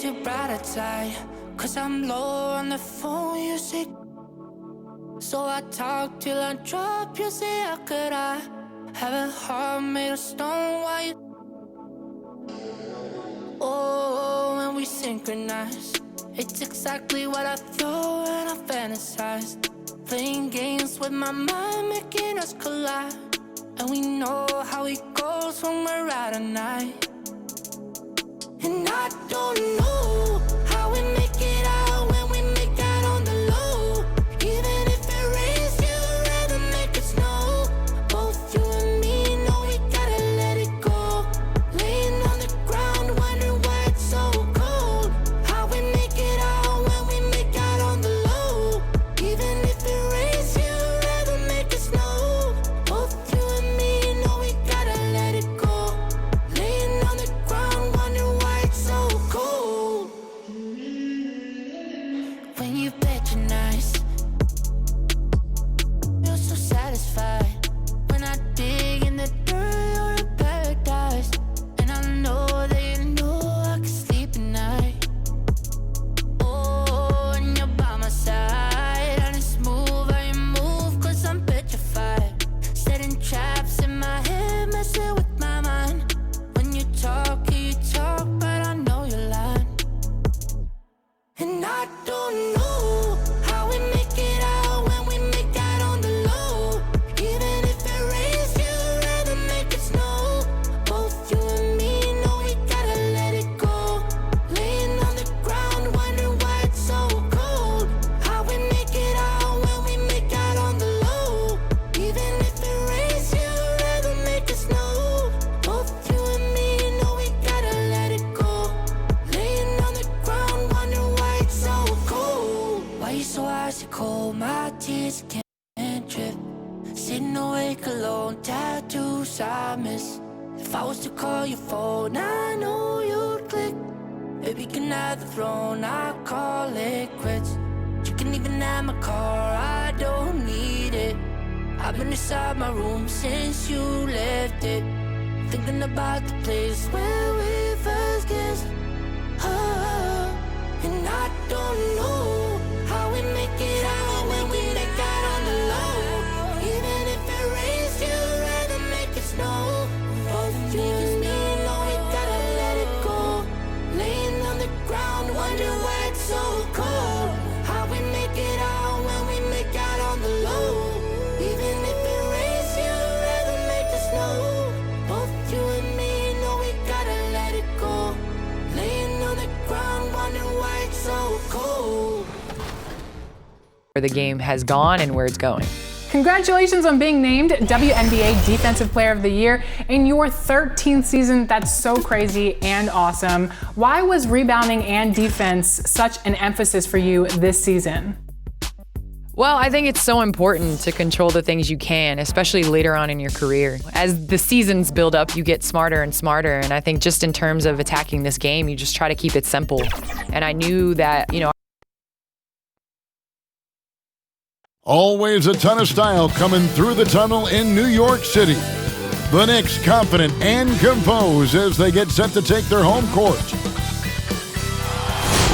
too bright outside, 'cause I'm low on the phone, you say. So I talk till I drop, you say, how could I have a heart made of stone? Why you? Oh, when we synchronize, it's exactly what I thought and I fantasized. Playing games with my mind, making us collide. And we know how it goes when we're out at night. And I don't know how we make it out when we make out on the low. Even if it rains, you'd rather make it snow. Both you and me know we gotta let it go. Laying on the ground, wondering why it's so cold. How we make it out when we make out on the low. Even if it rains, you'd rather make it snow. Both you and me know we gotta let it go. Laying on the ground, wondering why it's so cold. When you patronize, feel so satisfied. When I dig in the dirt, you're a paradise. And I know that you know I can sleep at night. Oh, and you're by my side, and it's smooth how you move, 'cause I'm petrified. Setting traps in my head, messing with my mind. When you talk, but I know you're lying. And I don't know how we make it out when we make out on the low. Even if it rains, you'd rather make it snow. Both you and me know we gotta let it go. Laying on the ground, wondering why it's so cold. How we make it out when we make out on the low. Even if it rains, you'd rather make it snow. Both you and me know we gotta let it go. Laying on the ground, wondering why it's so cold. Why you so icy cold? My tears can't drip. Sitting awake alone, tattoos I miss. If I was to call your phone, I know you'd click. Baby, can I have the throne? I call it quits. You can even have my car, I don't need it. I've been inside my room since you left it, thinking about the place where we first kissed. Oh, and I don't know how we make it out when we make out on the low. Even if it rains, you'd rather make it snow. Both you and me know we gotta let it go. Laying on the ground, wondering why it's so cold. How we make it out when we make out on the low. Even if it rains, you'd rather make it snow. Both you and me know we gotta let it go. Laying on the ground, wondering why it's so cold. Where the game has gone and where it's going. Congratulations on being named WNBA Defensive Player of the Year in your 13th season. That's so crazy and awesome. Why was rebounding and defense such an emphasis for you this season? Well, I think it's so important to control the things you can, especially later on in your career. As the seasons build up, you get smarter and smarter. And I think just in terms of attacking this game, you just try to keep it simple. And I knew that, Always a ton of style coming through the tunnel in New York City. The Knicks confident and composed as they get set to take their home court.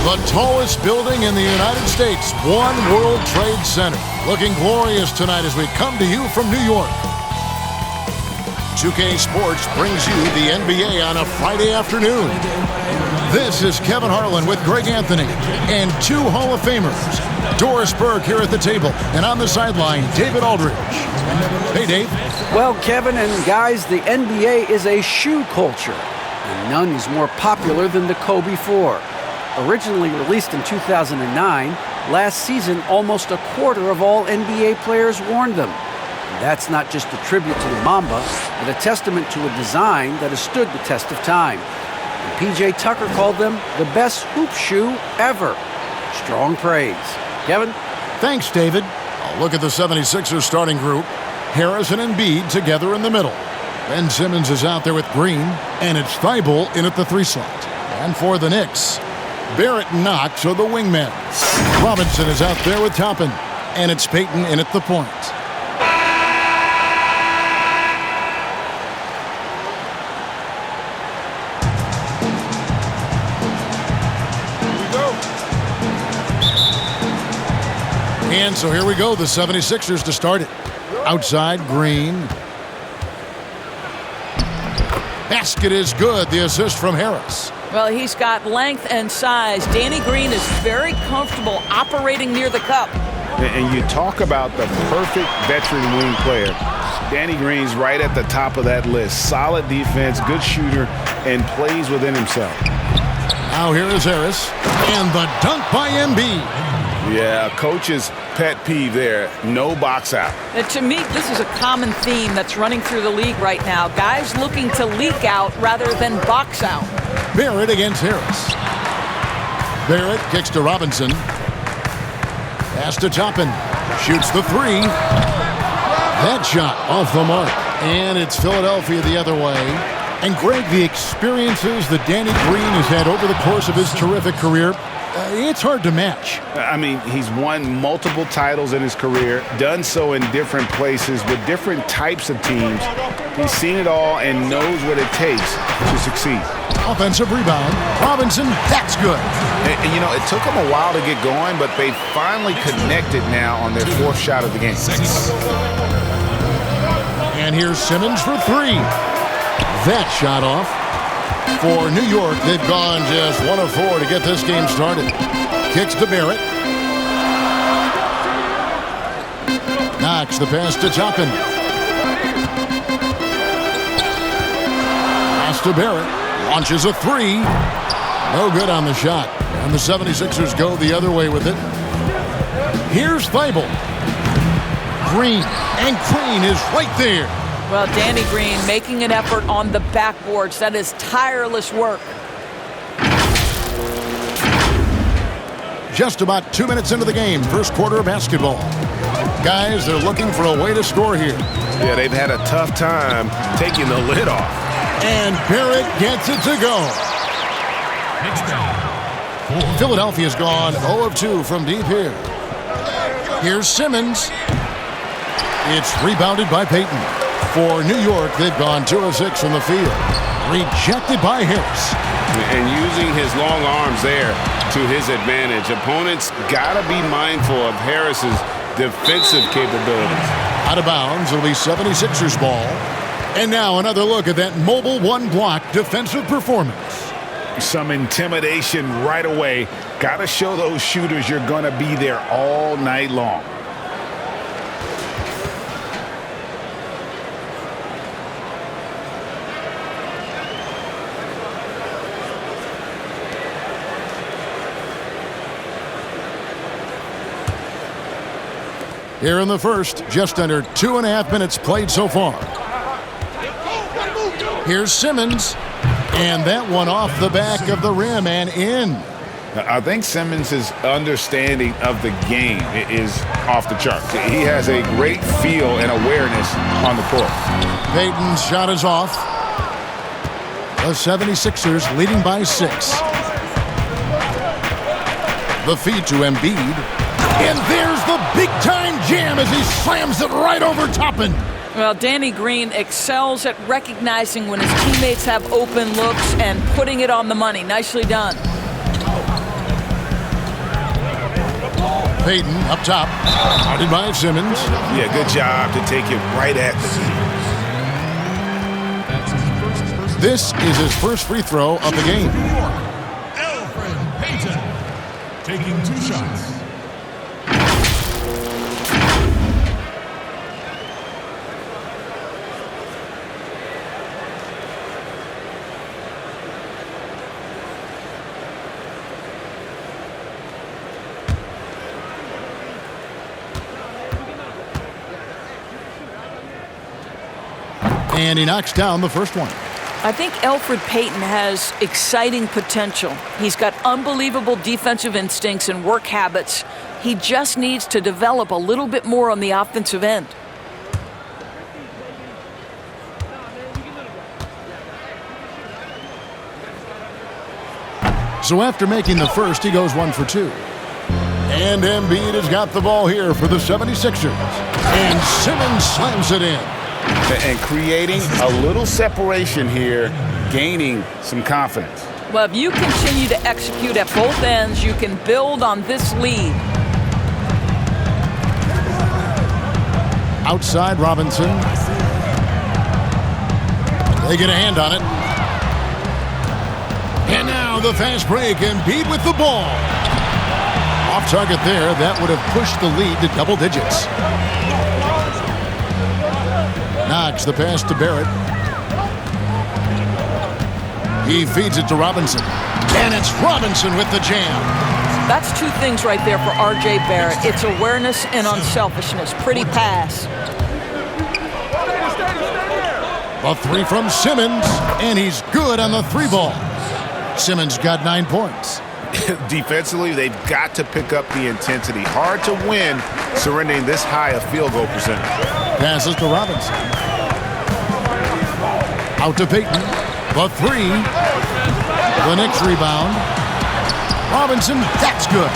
The tallest building in the United States, One World Trade Center. Looking glorious tonight as we come to you from New York. 2K Sports brings you the NBA on a Friday afternoon. This is Kevin Harlan with Greg Anthony and two Hall of Famers. Doris Burke here at the table, and on the sideline, David Aldridge. Hey, Dave. Well, Kevin and guys, the NBA is a shoe culture, and none is more popular than the Kobe 4. Originally released in 2009, last season almost a quarter of all NBA players worn them. And that's not just a tribute to the Mamba, but a testament to a design that has stood the test of time. And PJ Tucker called them the best hoop shoe ever. Strong praise. Kevin? Thanks, David. I'll look at the 76ers starting group. Harris and Embiid together in the middle. Ben Simmons is out there with Green, and it's Thibault in at the 3 slot. And for the Knicks, Barrett and Knox are the wingmen. Robinson is out there with Toppin, and it's Payton in at the point. And so here we go, the 76ers to start it. Outside, Green. Basket is good. The assist from Harris. Well, he's got length and size. Danny Green is very comfortable operating near the cup. And you talk about the perfect veteran wing player. Danny Green's right at the top of that list. Solid defense, good shooter, and plays within himself. Now here is Harris. And the dunk by Embiid. Yeah, coach's pet peeve there. No box out. And to me, this is a common theme that's running through the league right now. Guys looking to leak out rather than box out. Barrett against Harris. Barrett kicks to Robinson. Pass to Toppin. Shoots the three. That shot off the mark. And it's Philadelphia the other way. And Greg, the experiences that Danny Green has had over the course of his terrific career, it's hard to match. I mean, he's won multiple titles in his career, done so in different places with different types of teams. He's seen it all and knows what it takes to succeed. Offensive rebound. Robinson, that's good. And, you know, it took them a while to get going, but they finally connected now on their fourth shot of the game. And here's Simmons for three. That shot off. For New York, they've gone just 1 of 4 to get this game started. Kicks to Barrett. Knocks the pass to Toppin. Pass to Barrett. Launches a three. No good on the shot. And the 76ers go the other way with it. Here's Thibault. Green. And Green is right there. Well, Danny Green making an effort on the backboards. That is tireless work. Just about 2 minutes into the game, first quarter of basketball. Guys, they're looking for a way to score here. Yeah, they've had a tough time taking the lid off. And Barrett gets it to go. Philadelphia's gone 0 of 2 from deep here. Here's Simmons. It's rebounded by Payton. For New York, they've gone 2 of 6 from the field. Rejected by Harris. And using his long arms there to his advantage. Opponents got to be mindful of Harris's defensive capabilities. Out of bounds, it'll be 76ers ball. And now another look at that mobile one-block defensive performance. Some intimidation right away. Got to show those shooters you're going to be there all night long. Here in the first, just under 2.5 minutes played so far. Here's Simmons, and that one off the back of the rim and in. I think Simmons' understanding of the game is off the charts. He has a great feel and awareness on the court. Payton's shot is off. The 76ers leading by 6. The feed to Embiid. And there's the big-time jam as he slams it right over Toppin. Well, Danny Green excels at recognizing when his teammates have open looks and putting it on the money. Nicely done. Payton up top. Guarded by Simmons. Yeah, good job to take it right at the knee. This is his first free throw of the game. Elfrid Payton taking 2 shots. And he knocks down the first one. I think Elfrid Payton has exciting potential. He's got unbelievable defensive instincts and work habits. He just needs to develop a little bit more on the offensive end. So after making the first, he goes 1 for 2. And Embiid has got the ball here for the 76ers. And Simmons slams it in. And creating a little separation here, gaining some confidence. Well, if you continue to execute at both ends, you can build on this lead. Outside Robinson. They get a hand on it. And now the fast break, Embiid with the ball. Off target there. That would have pushed the lead to double digits. Knox the pass to Barrett. He feeds it to Robinson. And it's Robinson with the jam. That's two things right there for R.J. Barrett. It's awareness and unselfishness. Pretty pass. A three from Simmons, and he's good on the three ball. Simmons got 9 points. Defensively, they've got to pick up the intensity. Hard to win surrendering this high a field goal percentage. Passes to Robinson. Out to Payton. The three. The Knicks rebound. Robinson, that's good.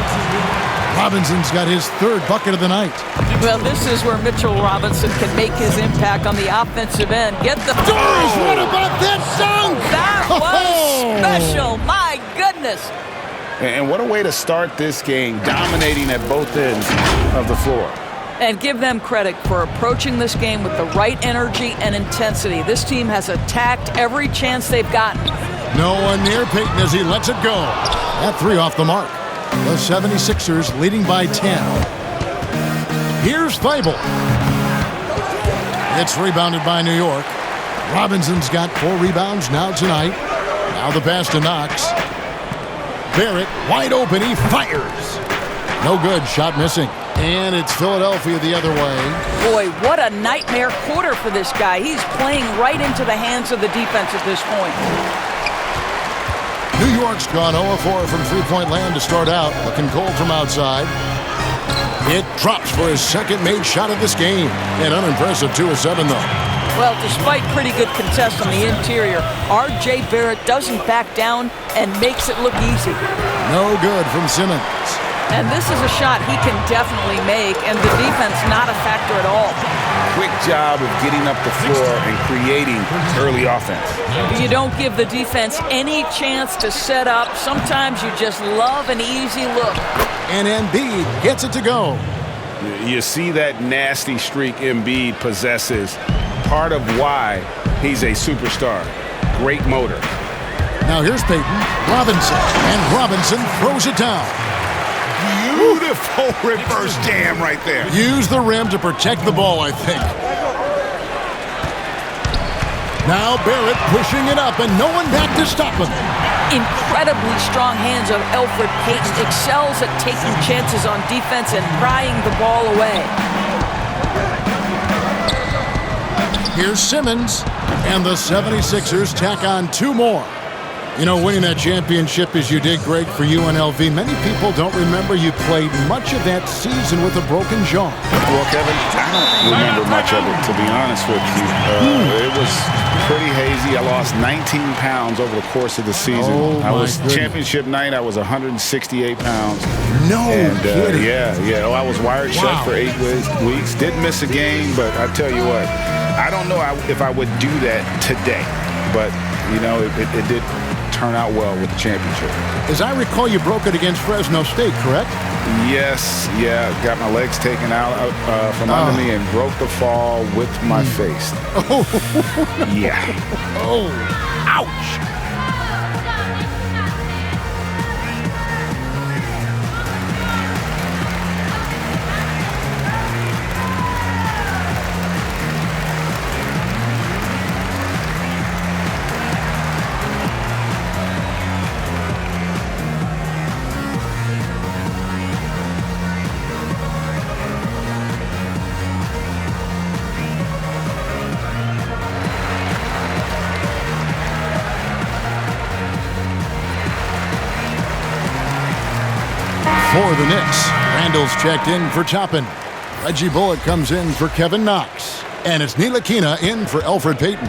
Robinson's got his third bucket of the night. Well, this is where Mitchell Robinson can make his impact on the offensive end. Get the Doors, what about that dunk? That was special. My goodness. And what a way to start this game, dominating at both ends of the floor. And give them credit for approaching this game with the right energy and intensity. This team has attacked every chance they've gotten. No one near Payton as he lets it go. That three off the mark. The 76ers leading by 10. Here's Thibault. It's rebounded by New York. Robinson's got 4 rebounds now tonight. Now the pass to Knox. Barrett wide open. He fires. No good. Shot missing. And it's Philadelphia the other way. Boy, what a nightmare quarter for this guy. He's playing right into the hands of the defense at this point. New York's gone 0-4 from three-point land to start out. Looking cold from outside. It drops for his second made shot of this game. An unimpressive 2 of 7, though. Well, despite pretty good contest on the interior, R.J. Barrett doesn't back down and makes it look easy. No good from Simmons. And this is a shot he can definitely make, and the defense not a factor at all. Quick job of getting up the floor and creating early offense. You don't give the defense any chance to set up. Sometimes you just love an easy look. And Embiid gets it to go. You see that nasty streak Embiid possesses. Part of why he's a superstar. Great motor. Now here's Payton. Robinson. And Robinson throws it down. Beautiful reverse jam right there. Use the rim to protect the ball, I think. Now Barrett pushing it up, and no one back to stop him. Incredibly strong hands of Elfrid. Payton excels at taking chances on defense and prying the ball away. Here's Simmons, and the 76ers tack on 2 more. You know, winning that championship as you did, great for UNLV. Many people don't remember you played much of that season with a broken jaw. Well, Kevin, I don't remember much of it, to be honest with you. It was pretty hazy. I lost 19 pounds over the course of the season. I was championship night. I was 168 pounds. No kidding. Yeah. Oh, I was wired shut for 8 weeks. Didn't miss a game, but I tell you what, I don't know if I would do that today. But, you know, it did turn out well with the championship. As I recall, you broke it against Fresno State, correct? Yes, got my legs taken out from under me and broke the fall with my face. Oh. Yeah. Oh, ouch. For the Knicks, Randall's checked in for Toppin. Reggie Bullock comes in for Kevin Knox. And it's Ntilikina in for Elfrid Payton.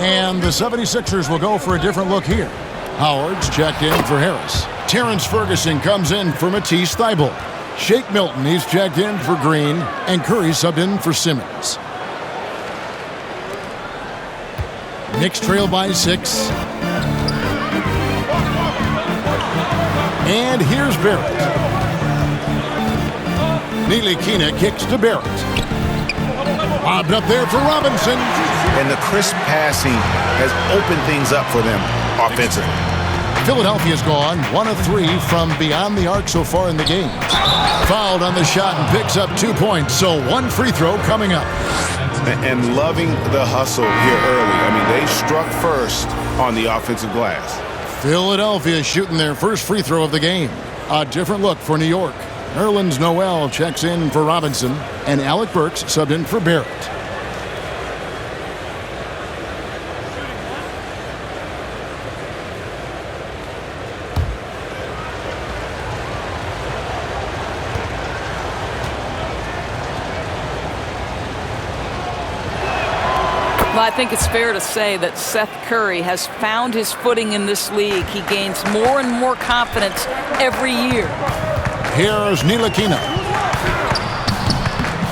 And the 76ers will go for a different look here. Howard's checked in for Harris. Terrence Ferguson comes in for Matisse Thybulle. Shake Milton, he's checked in for Green. And Curry subbed in for Simmons. Knicks trail by 6. And here's Barrett. Ntilikina kicks to Barrett. Lobbed up there for Robinson. And the crisp passing has opened things up for them offensively. Philadelphia's gone 1 of 3 from beyond the arc so far in the game. Fouled on the shot and picks up 2 points, so 1 free throw coming up. And loving the hustle here early. I mean, they struck first on the offensive glass. Philadelphia shooting their first free throw of the game. A different look for New York. Nerlens Noel checks in for Robinson, and Alec Burks subbed in for Barrett. Well, I think it's fair to say that Seth Curry has found his footing in this league. He gains more and more confidence every year. Here's Ntilikina.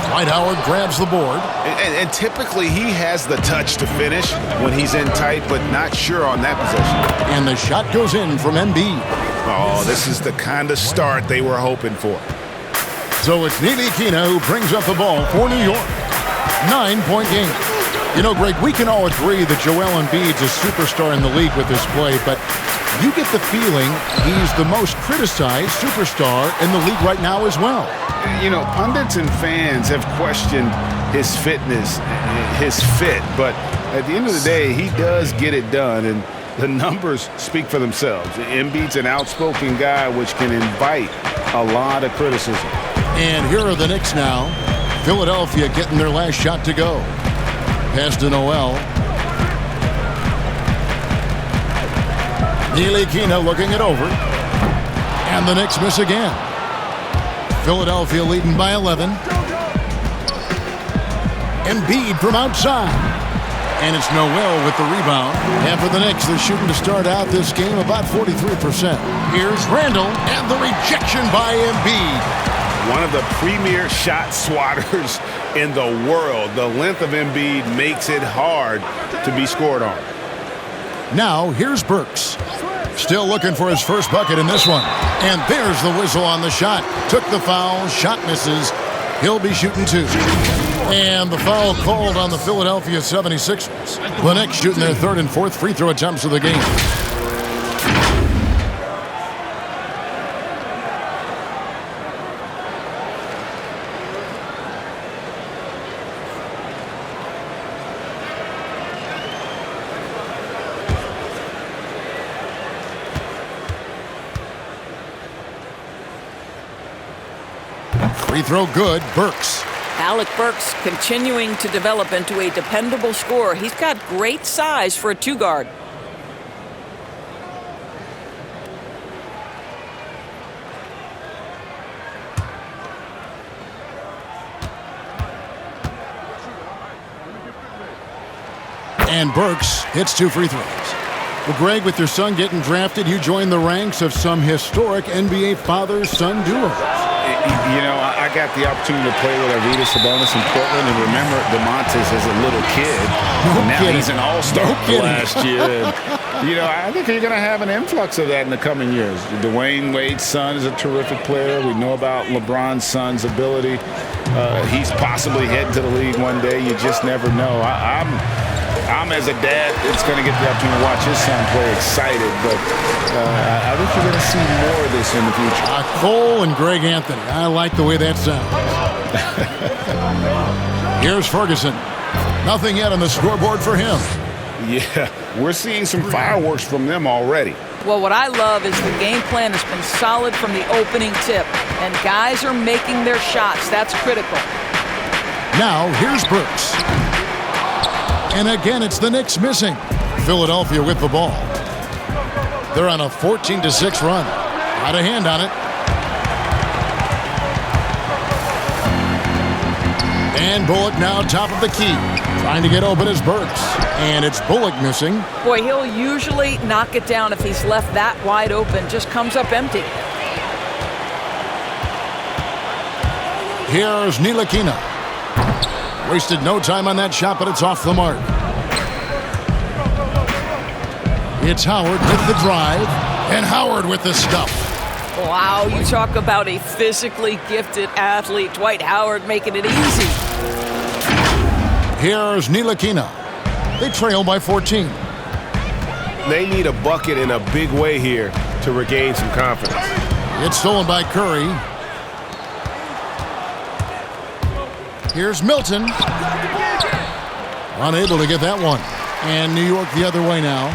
Dwight Howard grabs the board. And typically he has the touch to finish when he's in tight, but not sure on that possession. And the shot goes in from Embiid. Oh, this is the kind of start they were hoping for. So it's Ntilikina who brings up the ball for New York. 9-point game. You know, Greg, we can all agree that Joel Embiid's a superstar in the league with his play, but you get the feeling he's the most criticized superstar in the league right now as well. You know, pundits and fans have questioned his fitness, his fit, but at the end of the day, he does get it done, and the numbers speak for themselves. Embiid's an outspoken guy, which can invite a lot of criticism. And here are the Knicks now. Philadelphia getting their last shot to go. Pass to Noel. Ntilikina looking it over. And the Knicks miss again. Philadelphia leading by 11. Embiid from outside. And it's Noel with the rebound. And for the Knicks, they're shooting to start out this game about 43%. Here's Randall and the rejection by Embiid. One of the premier shot swatters in the world. The length of Embiid makes it hard to be scored on. Now, here's Burks. Still looking for his first bucket in this one. And there's the whistle on the shot. Took the foul, shot misses. He'll be shooting 2. And the foul called on the Philadelphia 76ers. The Knicks shooting their 3rd and 4th free throw attempts of the game. Free throw good, Burks. Alec Burks continuing to develop into a dependable scorer. He's got great size for a 2-guard. And Burks hits 2 free throws. Well, Greg, with your son getting drafted, you joined the ranks of some historic NBA father-son duos. You know, I got the opportunity to play with Arvydas Sabonis in Portland, and remember DeMontis as a little kid. Now he's an all-star last year. And, you know, I think you're going to have an influx of that in the coming years. Dwayne Wade's son is a terrific player. We know about LeBron's son's ability. He's possibly heading to the league one day. You just never know. I'm as a dad, it's going to get the opportunity to watch his son play excited, but I think you're going to see more of this in the future. Cole and Greg Anthony. I like the way that sounds. Here's Ferguson. Nothing yet on the scoreboard for him. Yeah, we're seeing some fireworks from them already. Well, what I love is the game plan has been solid from the opening tip, and guys are making their shots. That's critical. Now, here's Burks. And again, it's the Knicks missing. Philadelphia with the ball. They're on a 14-6 run. Out of hand on it. And Bullock now top of the key. Trying to get open is Burks. And it's Bullock missing. Boy, he'll usually knock it down if he's left that wide open. Just comes up empty. Here's Ntilikina. Wasted no time on that shot, but it's off the mark. It's Howard with the drive, and Howard with the stuff. Wow, you talk about a physically gifted athlete. Dwight Howard making it easy. Here's Ntilikina. They trail by 14. They need a bucket in a big way here to regain some confidence. It's stolen by Curry. Here's Milton. Unable to get that one. And New York the other way now.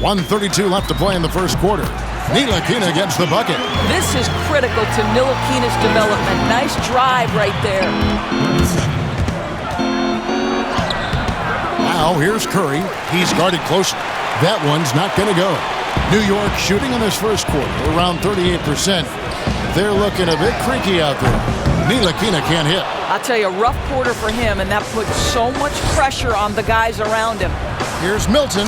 1:32 left to play in the first quarter. Ntilikina gets the bucket. This is critical to Ntilikina's development. Nice drive right there. Now here's Curry. He's guarded close. That one's not going to go. New York shooting in this first quarter around 38%. They're looking a bit creaky out there. Ntilikina can't hit. I'll tell you, a rough quarter for him, and that puts so much pressure on the guys around him. Here's Milton.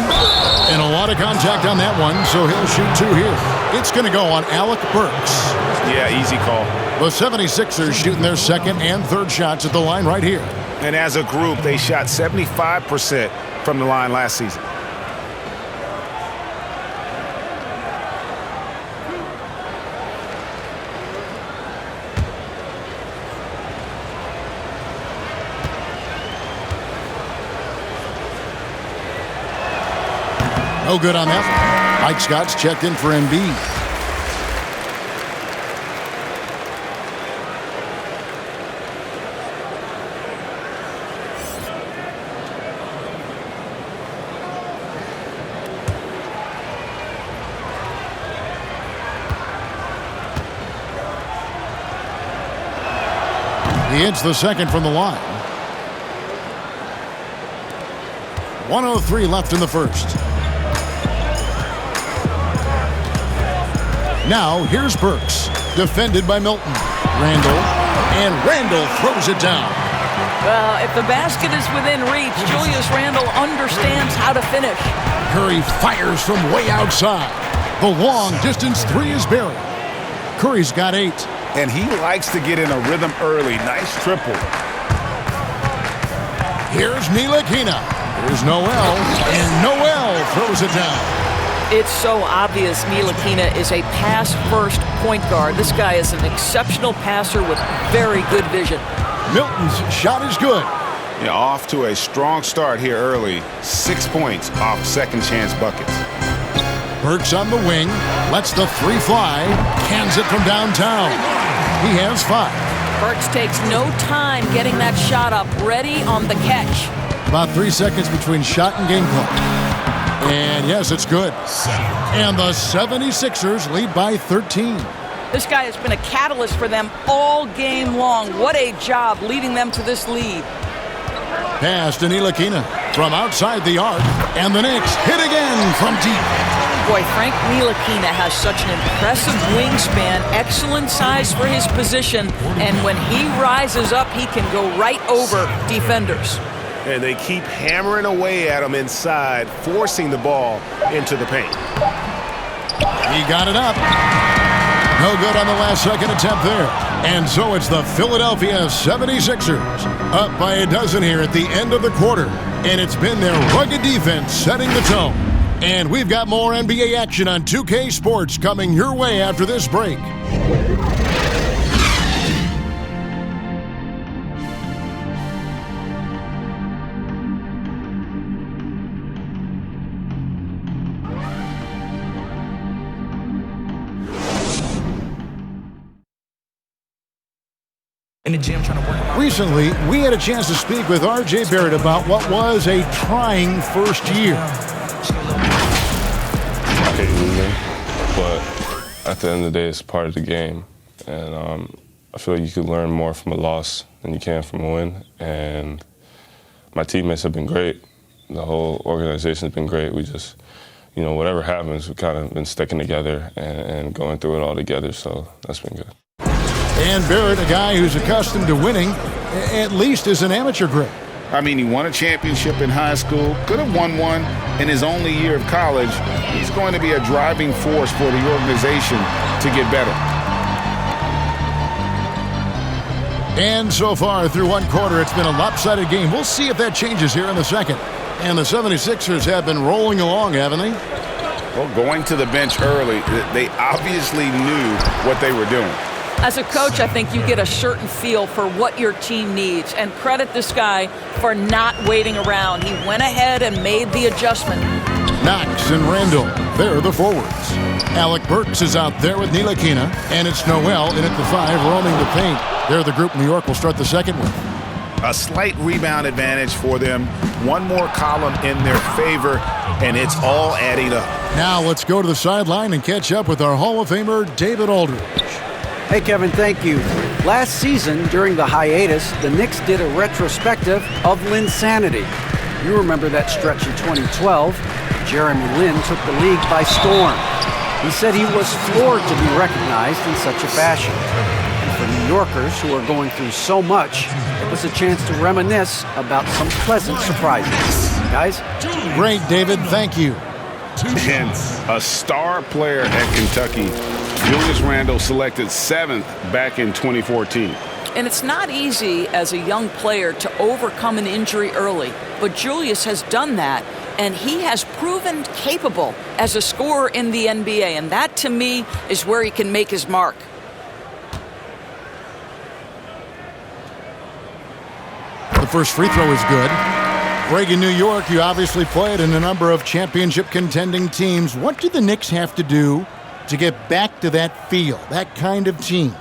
And a lot of contact on that one, so he'll shoot two here. It's going to go on Alec Burks. Yeah, easy call. The 76ers shooting their second and third shots at the line right here. And as a group, they shot 75% from the line last season. No good on that one. Mike Scott's checked in for Embiid. He hits the second from the line. 1:03 left in the first. Now, here's Burks, defended by Milton. Randall throws it down. Well, if the basket is within reach, Julius Randle understands how to finish. Curry fires from way outside. The long-distance three is buried. Curry's got 8. And he likes to get in a rhythm early. Nice triple. Here's Ntilikina. Here's Noel, and Noel throws it down. It's so obvious Ntilikina is a pass-first point guard. This guy is an exceptional passer with very good vision. Milton's shot is good. Yeah, off to a strong start here early. 6 points off second chance buckets. Burks on the wing, lets the three fly, cans it from downtown. He has 5. Burks takes no time getting that shot up, ready on the catch. About 3 seconds between shot and game clock. And yes, it's good. And the 76ers lead by 13. This guy has been a catalyst for them all game long. What a job leading them to this lead. Pass to Ntilikina from outside the arc. And the Knicks hit again from deep. Boy, Frank Ntilikina has such an impressive wingspan, excellent size for his position, and when he rises up, he can go right over defenders. And they keep hammering away at him inside, forcing the ball into the paint. He got it up. No good on the last second attempt there. And so it's the Philadelphia 76ers up by a dozen here at the end of the quarter. And it's been their rugged defense setting the tone. And we've got more NBA action on 2K Sports coming your way after this break. In the gym trying to work. Recently, we had a chance to speak with R.J. Barrett about what was a trying first year. I hate losing, but at the end of the day, it's part of the game. And I feel like you could learn more from a loss than you can from a win. And my teammates have been great. The whole organization has been great. We just, you know, whatever happens, we've kind of been sticking together and going through it all together, so that's been good. And Barrett, a guy who's accustomed to winning, at least as an amateur grade. I mean, he won a championship in high school, could have won one in his only year of college. He's going to be a driving force for the organization to get better. And so far, through one quarter, it's been a lopsided game. We'll see if that changes here in the second. And the 76ers have been rolling along, haven't they? Well, going to the bench early, they obviously knew what they were doing. As a coach, I think you get a certain feel for what your team needs, and credit this guy for not waiting around. He went ahead and made the adjustment. Knox and Randall, they're the forwards. Alec Burks is out there with Ntilikina, and it's Noel in at the 5, roaming the paint. They're the group New York will start the second with. A slight rebound advantage for them. One more column in their favor, and it's all adding up. Now let's go to the sideline and catch up with our Hall of Famer, David Aldridge. Hey, Kevin, thank you. Last season, during the hiatus, the Knicks did a retrospective of Linsanity. You remember that stretch in 2012. Jeremy Lin took the league by storm. He said he was floored to be recognized in such a fashion. And for New Yorkers who are going through so much, it was a chance to reminisce about some pleasant surprises. Guys? Great, David. Thank you. And a star player at Kentucky, Julius Randle, selected 7th back in 2014. And it's not easy as a young player to overcome an injury early, but Julius has done that, and he has proven capable as a scorer in the NBA, and that, to me, is where he can make his mark. The first free throw is good. Greg, in New York, you obviously played in a number of championship contending teams. What do the Knicks have to do to get back to that feel, that kind of team?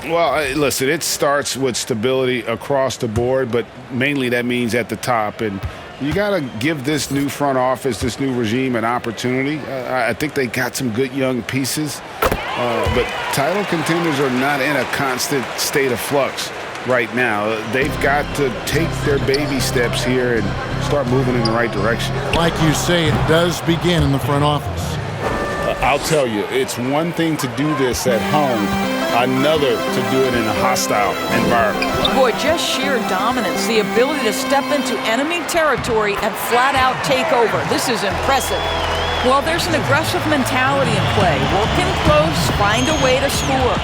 Well, listen, it starts with stability across the board, but mainly that means at the top. And you got to give this new front office, this new regime, an opportunity. I think they got some good young pieces, but title contenders are not in a constant state of flux right now. They've got to take their baby steps here and start moving in the right direction. Like you say, it does begin in the front office. I'll tell you, it's one thing to do this at home, another to do it in a hostile environment. Boy, just sheer dominance, the ability to step into enemy territory and flat out take over. This is impressive. Well, there's an aggressive mentality in play. Working close, find a way to score.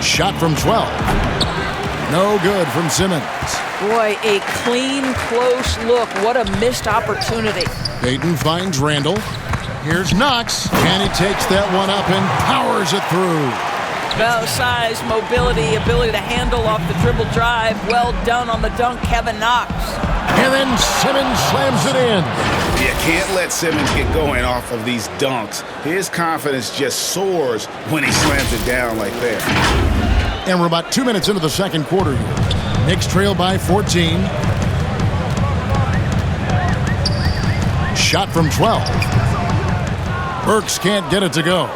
Shot from 12. No good from Simmons. Boy, a clean, close look. What a missed opportunity. Payton finds Randall. Here's Knox, and he takes that one up and powers it through. Well, size, mobility, ability to handle off the dribble drive. Well done on the dunk, Kevin Knox. And then Simmons slams it in. You can't let Simmons get going off of these dunks. His confidence just soars when he slams it down like that. And we're about 2 minutes into the second quarter here. Knicks trail by 14. Shot from 12. Burks can't get it to go.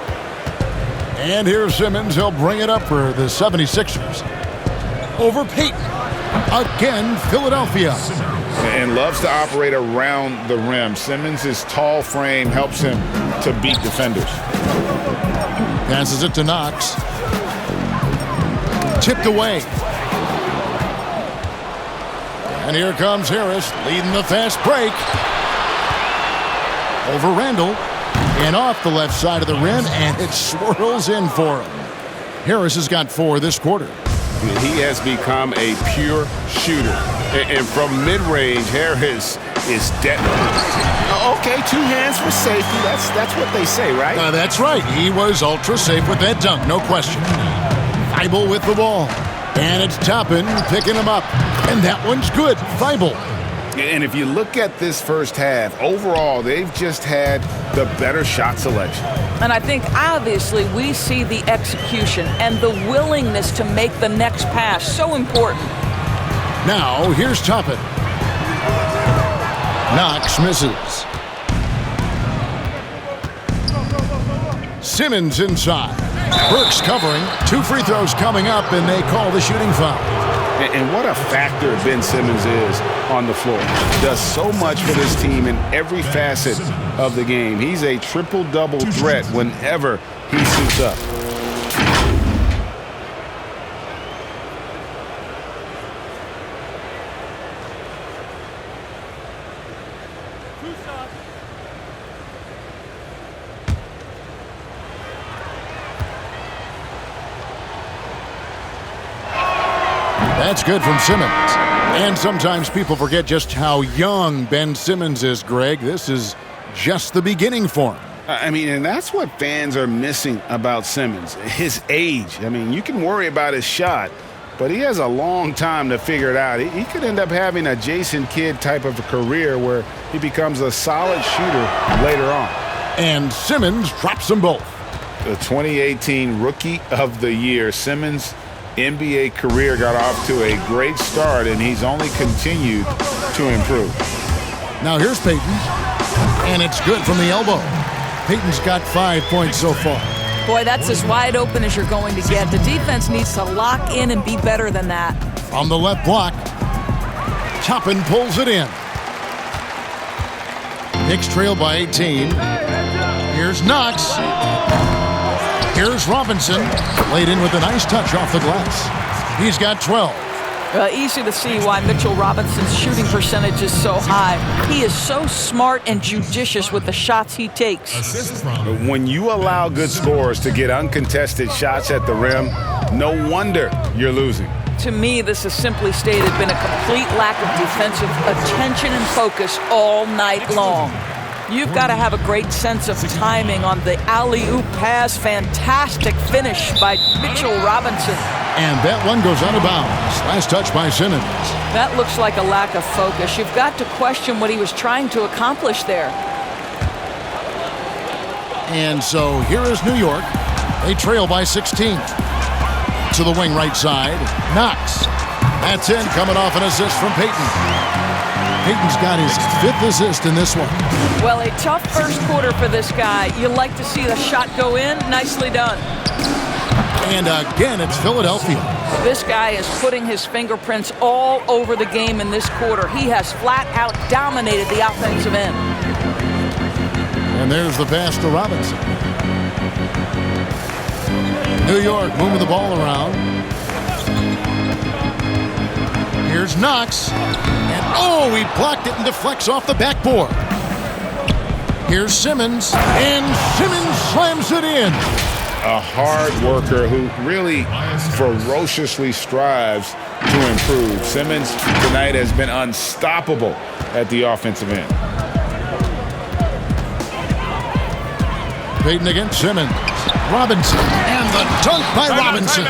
And here's Simmons. He'll bring it up for the 76ers. Over Payton. Again, Philadelphia. And loves to operate around the rim. Simmons' tall frame helps him to beat defenders. Passes it to Knox. Tipped away. And here comes Harris, leading the fast break. Over Randall. And off the left side of the rim, and it swirls in for him. Harris has got 4 this quarter. He has become a pure shooter. And from mid-range, Harris is deadly. Okay, 2 hands for safety. That's what they say, right? That's right. He was ultra safe with that dunk, no question. Thibault with the ball. And it's Toppin picking him up. And that one's good. Thibault. And if you look at this first half, overall, they've just had the better shot selection. And I think, obviously, we see the execution and the willingness to make the next pass so important. Now, here's Toppin. Knox misses. Simmons inside. Burks covering. 2 free throws coming up, and they call the shooting foul. And what a factor Ben Simmons is on the floor. Does so much for this team in every facet of the game. He's a triple-double threat whenever he suits up. That's good from Simmons. And sometimes people forget just how young Ben Simmons is, Greg. This is just the beginning for him. I mean, and that's what fans are missing about Simmons, his age. I mean, you can worry about his shot, but he has a long time to figure it out. He could end up having a Jason Kidd type of a career where he becomes a solid shooter later on. And Simmons drops them both. The 2018 Rookie of the Year, Simmons' NBA career got off to a great start, and he's only continued to improve. Now here's Payton, and it's good from the elbow. Payton's got 5 points so far. Boy, that's as wide open as you're going to get. The defense needs to lock in and be better than that. On the left block, Toppin pulls it in. Knicks trail by 18. Here's Knox. Here's Robinson. Laid in with a nice touch off the glass. He's got 12. Easy to see why Mitchell Robinson's shooting percentage is so high. He is so smart and judicious with the shots he takes. Assist from When you allow good scorers to get uncontested shots at the rim, no wonder you're losing. To me, this has simply stated been a complete lack of defensive attention and focus all night long. You've got to have a great sense of timing on the alley-oop pass. Fantastic finish by Mitchell Robinson. And that one goes out of bounds. Last touch by Simmons. That looks like a lack of focus. You've got to question what he was trying to accomplish there. And so here is New York. They trail by 16. To the wing right side. Knox. That's in, coming off an assist from Payton. Payton's got his 5th assist in this one. Well, a tough first quarter for this guy. You like to see the shot go in. Nicely done. And again, it's Philadelphia. This guy is putting his fingerprints all over the game in this quarter. He has flat out dominated the offensive end. And there's the pass to Robinson. New York moving the ball around. Here's Knox. And he blocked it and deflects off the backboard. Here's Simmons. And Simmons slams it in. A hard worker who really ferociously strives to improve. Simmons tonight has been unstoppable at the offensive end. Payton against Simmons. Robinson. And the dunk by Robinson.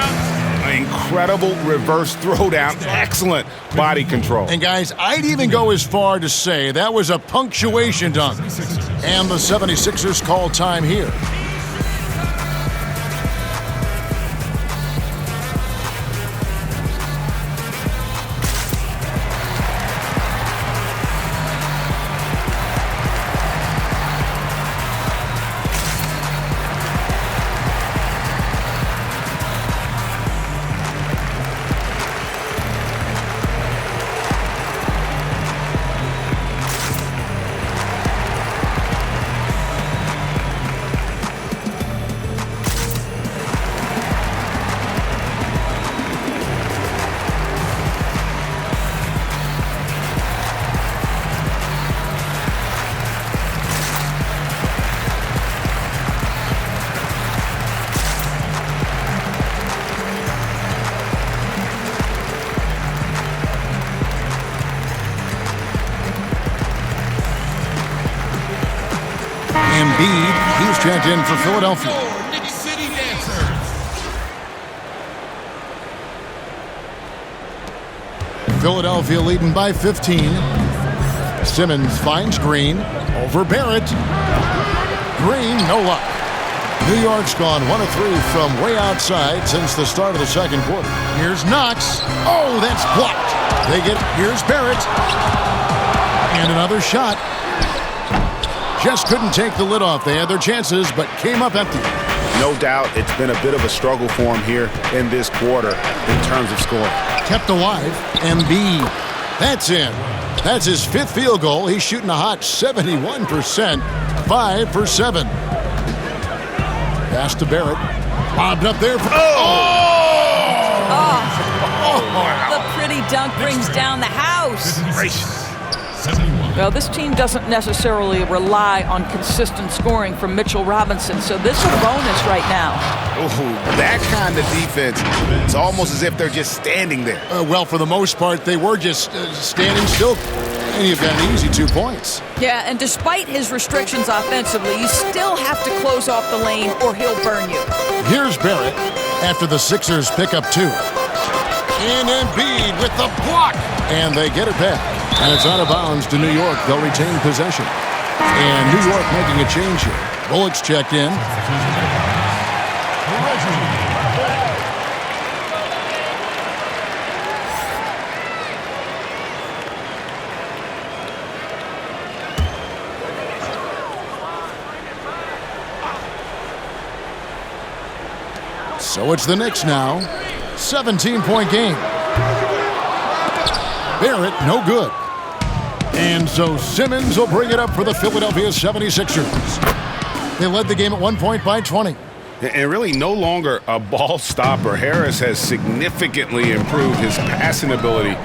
Incredible reverse throwdown. Excellent body control. And guys, I'd even go as far to say that was a punctuation dunk. And the 76ers call time here. He's checked in for Philadelphia. Knicks City Dancers. Philadelphia leading by 15. Simmons finds Green over Barrett. Green, no luck. New York's gone 1 of 3 from way outside since the start of the second quarter. Here's Knox. That's blocked. Here's Barrett. And another shot. Just couldn't take the lid off. They had their chances, but came up empty. No doubt it's been a bit of a struggle for him here in this quarter in terms of scoring. Kept alive. Embiid. That's in. That's his 5th field goal. He's shooting a hot 71%. 5 for 7. Pass to Barrett. Bobbed up there. The pretty dunk brings down the house. Gracious. 71. Well, this team doesn't necessarily rely on consistent scoring from Mitchell Robinson, so this is a bonus right now. That kind of defense, it's almost as if they're just standing there. Well, for the most part, they were just standing still. And you've got an easy 2 points. Yeah, and despite his restrictions offensively, you still have to close off the lane or he'll burn you. Here's Barrett after the Sixers pick up 2. And Embiid with the block. And they get it back. And it's out of bounds to New York. They'll retain possession. And New York making a change here. Bullock's checked in. So it's the Knicks now. 17-point game. Barrett, no good. And so Simmons will bring it up for the Philadelphia 76ers. They led the game at 1 point by 20. And really no longer a ball stopper. Harris has significantly improved his passing ability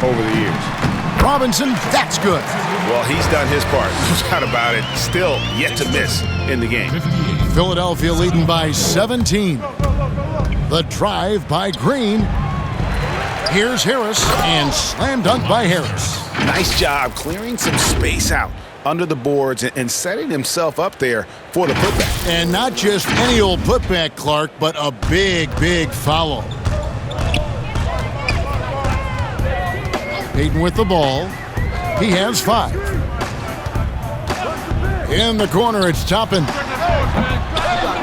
over the years. Robinson, that's good. Well, he's done his part. No doubt about it. Still yet to miss in the game. Philadelphia leading by 17. The drive by Green. Here's Harris, and slam dunk by Harris. Nice job clearing some space out under the boards and setting himself up there for the putback. And not just any old putback, Clark, but a big, big foul. Payton with the ball. He has 5. In the corner, it's Toppin.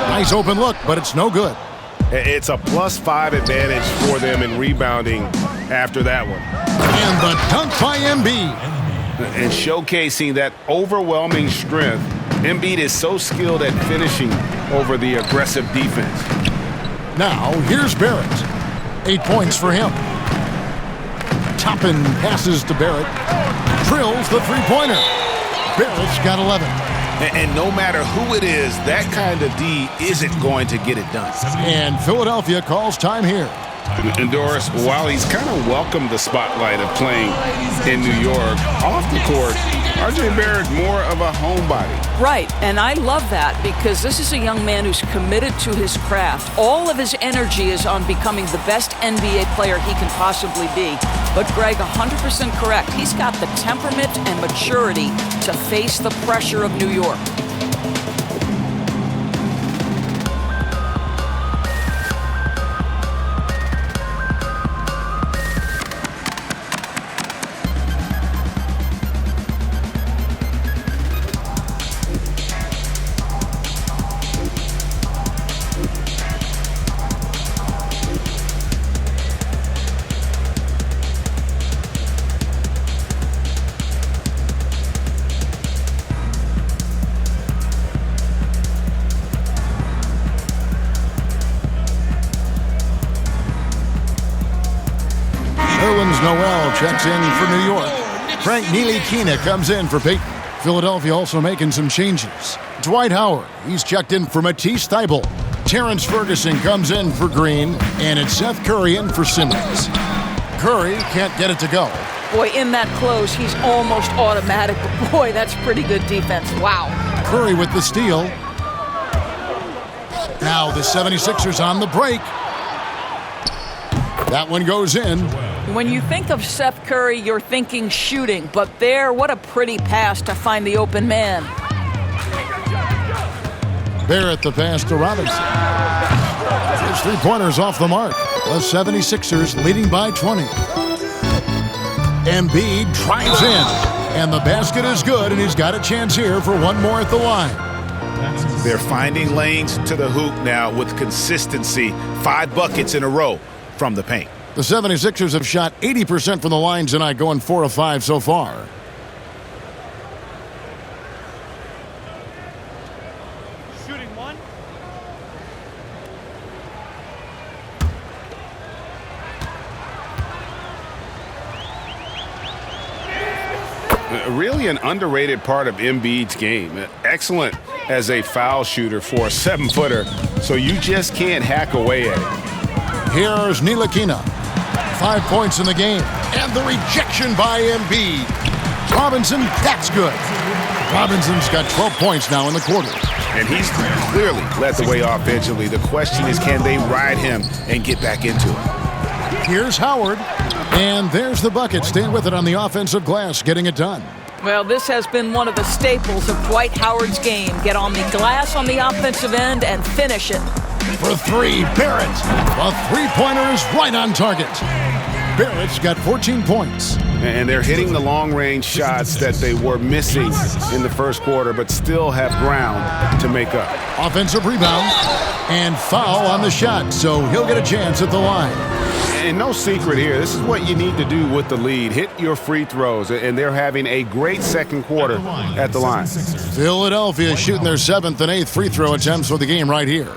Nice open look, but it's no good. It's a +5 advantage for them in rebounding after that one. And the dunk by Embiid. And showcasing that overwhelming strength. Embiid is so skilled at finishing over the aggressive defense. Now, here's Barrett. 8 points for him. Toppin passes to Barrett. Drills the three-pointer. Barrett's got 11. And no matter who it is, that kind of D isn't going to get it done. And Philadelphia calls time here. And Doris, while he's kind of welcomed the spotlight of playing in New York, off the court, R.J. Barrett more of a homebody. Right, and I love that because this is a young man who's committed to his craft. All of his energy is on becoming the best NBA player he can possibly be. But Greg, 100% correct. He's got the temperament and maturity to face the pressure of New York. Noel checks in for New York. Frank Ntilikina comes in for Payton. Philadelphia also making some changes. Dwight Howard, he's checked in for Matisse Thybulle. Terrence Ferguson comes in for Green, and it's Seth Curry in for Simmons. Curry can't get it to go. Boy, in that close, he's almost automatic. But boy, that's pretty good defense. Wow. Curry with the steal. Now the 76ers on the break. That one goes in. When you think of Seth Curry, you're thinking shooting. But there, what a pretty pass to find the open man. Barrett the pass to Robinson. His three-pointers off the mark. The 76ers leading by 20. Embiid drives in. And the basket is good, and he's got a chance here for one more at the line. They're finding lanes to the hoop now with consistency. 5 buckets in a row from the paint. The 76ers have shot 80% from the line tonight, going 4 of 5 so far. Shooting one. Really an underrated part of Embiid's game. Excellent as a foul shooter for a 7-footer, so you just can't hack away at it. Here's Ntilikina. 5 points in the game. And the rejection by Embiid. Robinson, that's good. Robinson's got 12 points now in the quarter. And he's clearly led the way offensively. The question is, can they ride him and get back into it? Here's Howard. And there's the bucket. Staying with it on the offensive glass, getting it done. Well, this has been one of the staples of Dwight Howard's game. Get on the glass on the offensive end and finish it. For three, Barrett. The three-pointer is right on target. Barrett's got 14 points. And they're hitting the long-range shots that they were missing in the first quarter, but still have ground to make up. Offensive rebound and foul on the shot, so he'll get a chance at the line. And no secret here, this is what you need to do with the lead. Hit your free throws, and they're having a great second quarter at the line. Philadelphia shooting their 7th and 8th free throw attempts for the game right here.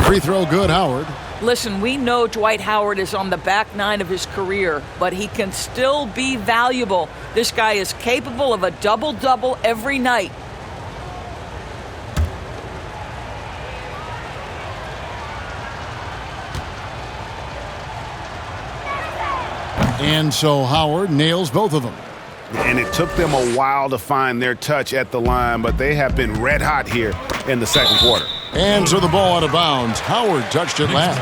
Free throw good, Howard. Listen, we know Dwight Howard is on the back nine of his career, but he can still be valuable. This guy is capable of a double-double every night. And so Howard nails both of them. And it took them a while to find their touch at the line, but they have been red hot here in the second quarter. And so the ball out of bounds. Howard touched it last.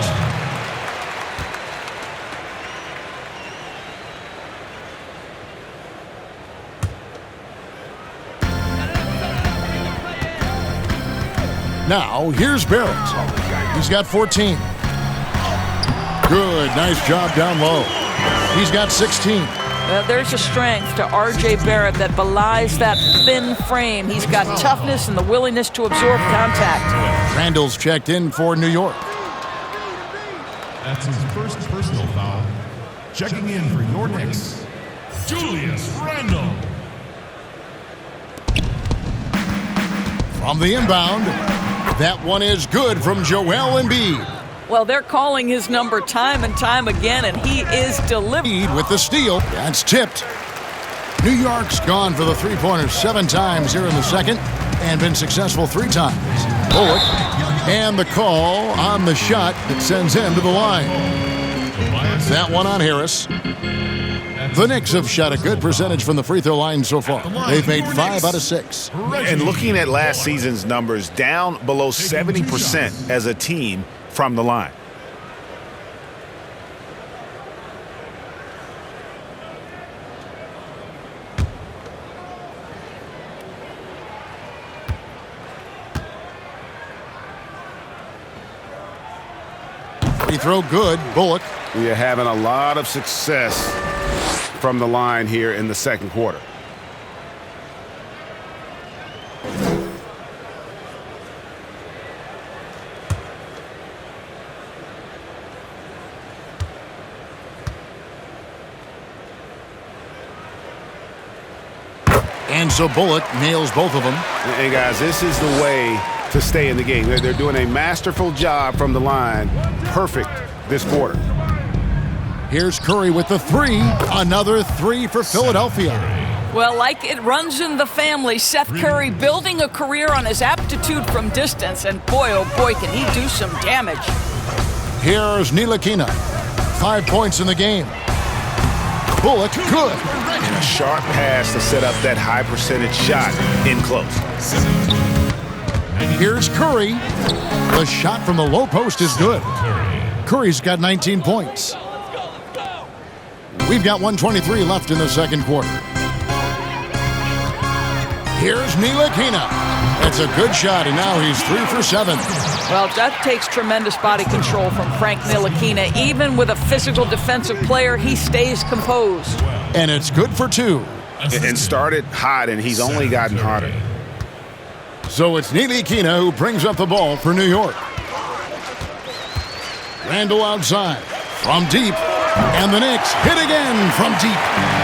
Now, here's Barrett. He's got 14. Good, nice job down low. He's got 16. There's a strength to R.J. Barrett that belies that thin frame. He's got toughness and the willingness to absorb contact. Randall's checked in for New York. That's his first personal foul. Checking in for your Knicks, Julius Randle. From the inbound, that one is good from Joel Embiid. Well, they're calling his number time and time again, and he is delivering. With the steal, that's tipped. New York's gone for the three-pointer 7 times here in the second and been successful 3 times. Bullock, and the call on the shot that sends him to the line. That one on Harris. The Knicks have shot a good percentage from the free throw line so far. They've made 5 out of 6. And looking at last season's numbers, down below 70% as a team from the line. Free throw good, Bullock. We are having a lot of success from the line here in the second quarter. And so Bullock nails both of them. And guys, this is the way to stay in the game. They're doing a masterful job from the line. Perfect this quarter. Here's Curry with the 3. Another 3 for Philadelphia. Well, like it runs in the family, Seth Curry building a career on his aptitude from distance. And boy, oh boy, can he do some damage. Here's Ntilikina. 5 points in the game. Bullock, good. And a sharp pass to set up that high percentage shot in close. Here's Curry. The shot from the low post is good. Curry's got 19 points. We've got 1:23 left in the second quarter. Here's Ntilikina. That's a good shot, and now he's 3 for 7. Well, that takes tremendous body control from Frank Ntilikina. Even with a physical defensive player, he stays composed. And it's good for 2. And started hot, and he's only gotten hotter. So it's Ntilikina who brings up the ball for New York. Randall outside from deep. And the Knicks hit again from deep.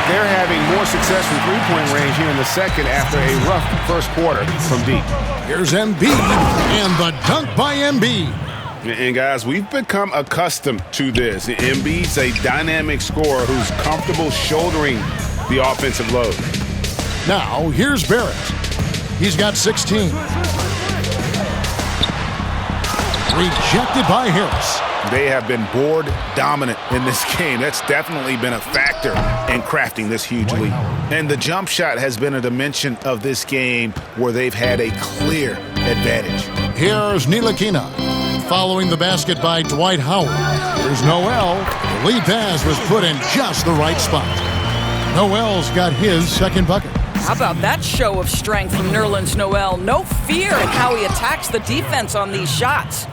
They're having more success from three-point range here in the second after a rough first quarter from deep. Here's Embiid, and the dunk by Embiid. And guys, we've become accustomed to this. Embiid's a dynamic scorer who's comfortable shouldering the offensive load. Now, here's Barrett. He's got 16. Rejected by Harris. They have been board dominant in this game. That's definitely been a factor in crafting this huge lead. And the jump shot has been a dimension of this game where they've had a clear advantage. Here's Ntilikina following the basket by Dwight Howard. Here's Noel. The lead pass was put in just the right spot. Noel's got his second bucket. How about that show of strength from Nerlens Noel? No fear in how he attacks the defense on these shots.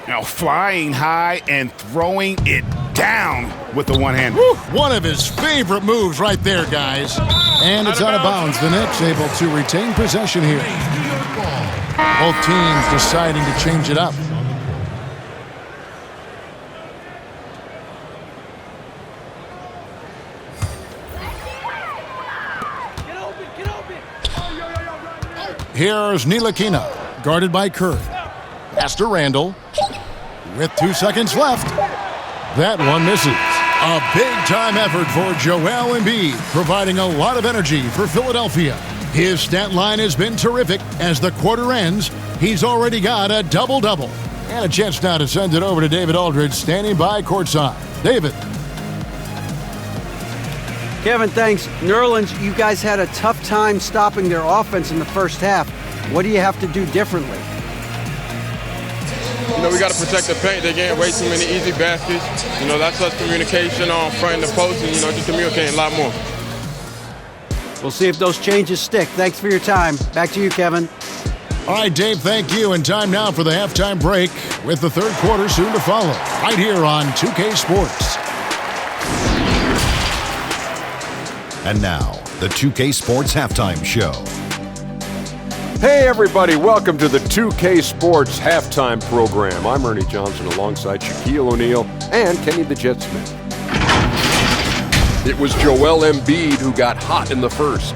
Now flying high and throwing it down with the one hand. One of his favorite moves right there, guys. And it's out of bounds. The Knicks able to retain possession here. Both teams deciding to change it up. Here's Ntilikina, guarded by Curry. Pass to Randall. With 2 seconds left. That one misses. A big-time effort for Joel Embiid, providing a lot of energy for Philadelphia. His stat line has been terrific. As the quarter ends, he's already got a double-double. And a chance now to send it over to David Aldridge, standing by courtside. David. Kevin, thanks. Nerlens, you guys had a tough time stopping their offense in the first half. What do you have to do differently? We got to protect the paint. They're getting way too many easy baskets. That's us communication on front and the post and, just communicating a lot more. We'll see if those changes stick. Thanks for your time. Back to you, Kevin. All right, Dave, thank you. And time now for the halftime break with the third quarter soon to follow. Right here on 2K Sports. And now, the 2K Sports Halftime Show. Hey everybody, welcome to the 2K Sports Halftime Program. I'm Ernie Johnson alongside Shaquille O'Neal and Kenny the Jet Smith. It was Joel Embiid who got hot in the first.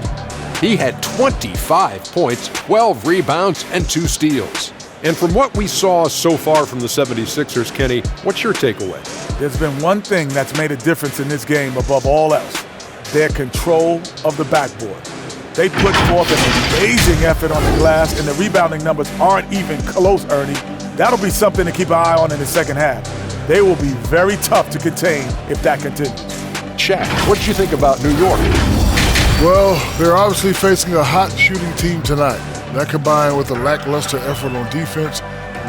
He had 25 points, 12 rebounds, and 2 steals. And from what we saw so far from the 76ers, Kenny, what's your takeaway? There's been one thing that's made a difference in this game above all else. Their control of the backboard. They put forth an amazing effort on the glass, and the rebounding numbers aren't even close, Ernie. That'll be something to keep an eye on in the second half. They will be very tough to contain if that continues. Shaq, what did you think about New York? Well, they're obviously facing a hot shooting team tonight. That combined with a lackluster effort on defense,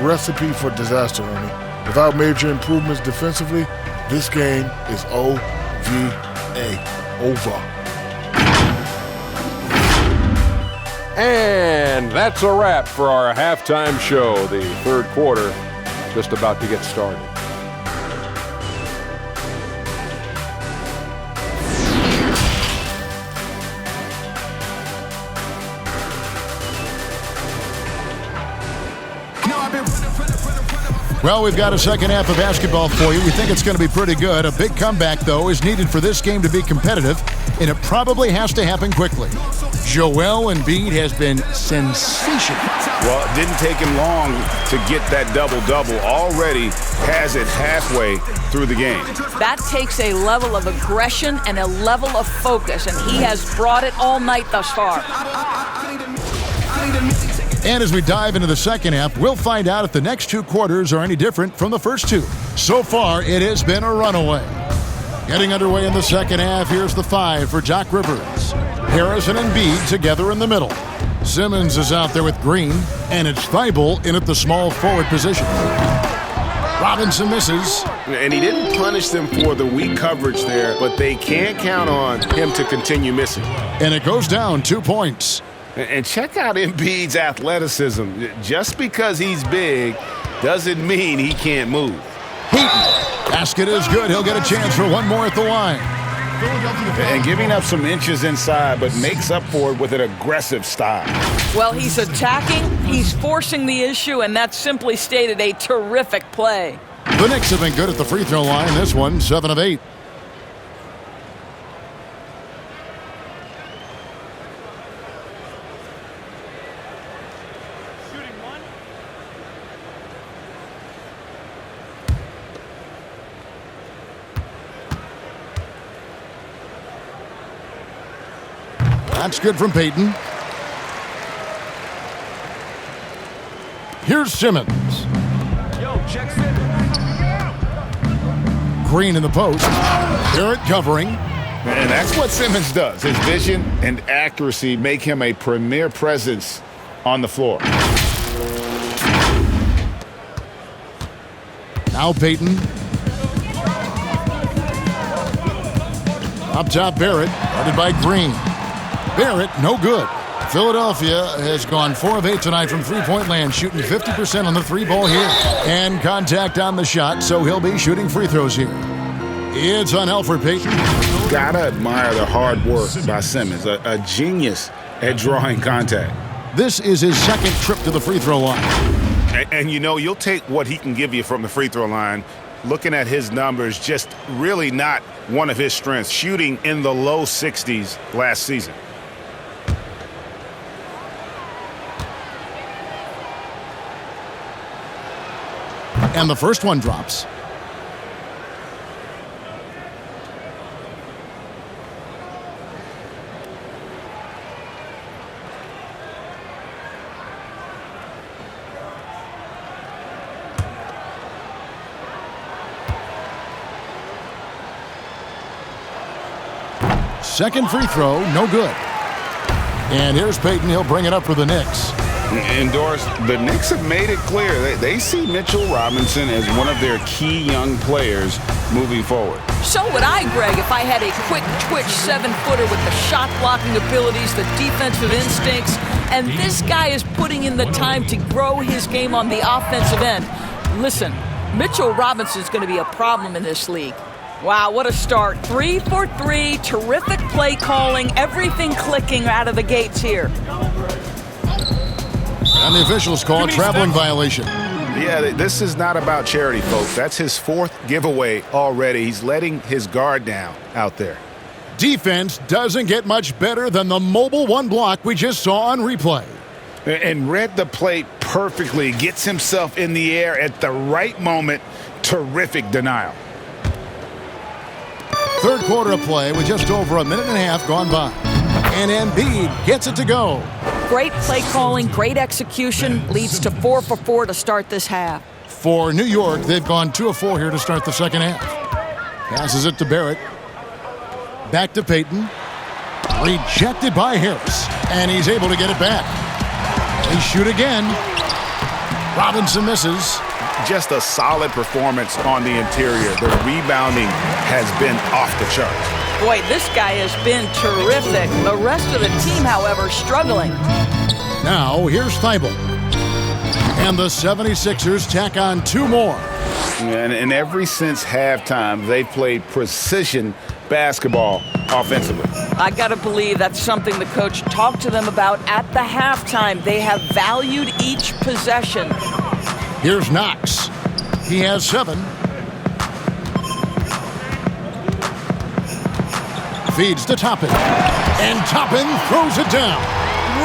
recipe for disaster, Ernie. Without major improvements defensively, this game is OVA. Over. And that's a wrap for our halftime show. The third quarter just about to get started. Well, we've got a second half of basketball for you. We think it's going to be pretty good. A big comeback, though, is needed for this game to be competitive, and it probably has to happen quickly. Joel Embiid has been sensational. Well, it didn't take him long to get that double-double. Already has it halfway through the game. That takes a level of aggression and a level of focus, and he has brought it all night thus far. And as we dive into the second half, we'll find out if the next 2 quarters are any different from the first 2. So far, it has been a runaway. Getting underway in the second half, here's the 5 for Doc Rivers. Harris and Embiid together in the middle. Simmons is out there with Green, and it's Thibault in at the small forward position. Robinson misses. And he didn't punish them for the weak coverage there, but they can't count on him to continue missing. And it goes down 2 points. And check out Embiid's athleticism. Just because he's big doesn't mean he can't move. Basket is good. He'll get a chance for one more at the line. And giving up some inches inside, but makes up for it with an aggressive style. Well, he's attacking, he's forcing the issue, and that's simply stated a terrific play. The Knicks have been good at the free throw line. This one, 7 of 8. That's good from Payton. Here's Simmons. Green in the post. Barrett covering. And that's what Simmons does. His vision and accuracy make him a premier presence on the floor. Now Payton. Up top, Barrett, guarded by Green. Barrett, no good. Philadelphia has gone 4 of 8 tonight from three-point land, shooting 50% on the three-ball here. And contact on the shot, so he'll be shooting free throws here. It's on Elfrid, Payton. Gotta admire the hard work by Simmons, a genius at drawing contact. This is his second trip to the free throw line. And you know, you'll take what he can give you from the free throw line. Looking at his numbers, just really not one of his strengths, shooting in the low 60s last season. And the first one drops. Second free throw, no good. And here's Payton. He'll bring it up for the Knicks. And Doris, the Knicks have made it clear they see Mitchell Robinson as one of their key young players moving forward. So would I, Greg, if I had a quick twitch 7-footer with the shot blocking abilities, the defensive instincts, and this guy is putting in the time to grow his game on the offensive end. Listen, Mitchell Robinson's going to be a problem in this league. Wow, what a start. 3 for 3, terrific play calling, everything clicking out of the gates here. And the officials call a traveling violation. Yeah, this is not about charity, folks. That's his 4th giveaway already. He's letting his guard down out there. Defense doesn't get much better than the mobile one block we just saw on replay. And read the play perfectly. Gets himself in the air at the right moment. Terrific denial. Third quarter of play with just over a minute and a half gone by. And Embiid gets it to go. Great play calling, great execution, leads to 4 for 4 to start this half. For New York, they've gone 2 of 4 here to start the second half. Passes it to Barrett. Back to Payton. Rejected by Harris. And he's able to get it back. They shoot again. Robinson misses. Just a solid performance on the interior. The rebounding has been off the charts. Boy, this guy has been terrific. The rest of the team, however, struggling. Now, here's Thibault. And the 76ers tack on 2 more. And ever since halftime, they've played precision basketball offensively. I got to believe that's something the coach talked to them about at the halftime. They have valued each possession. Here's Knox. He has 7. Feeds to Toppin. And Toppin throws it down.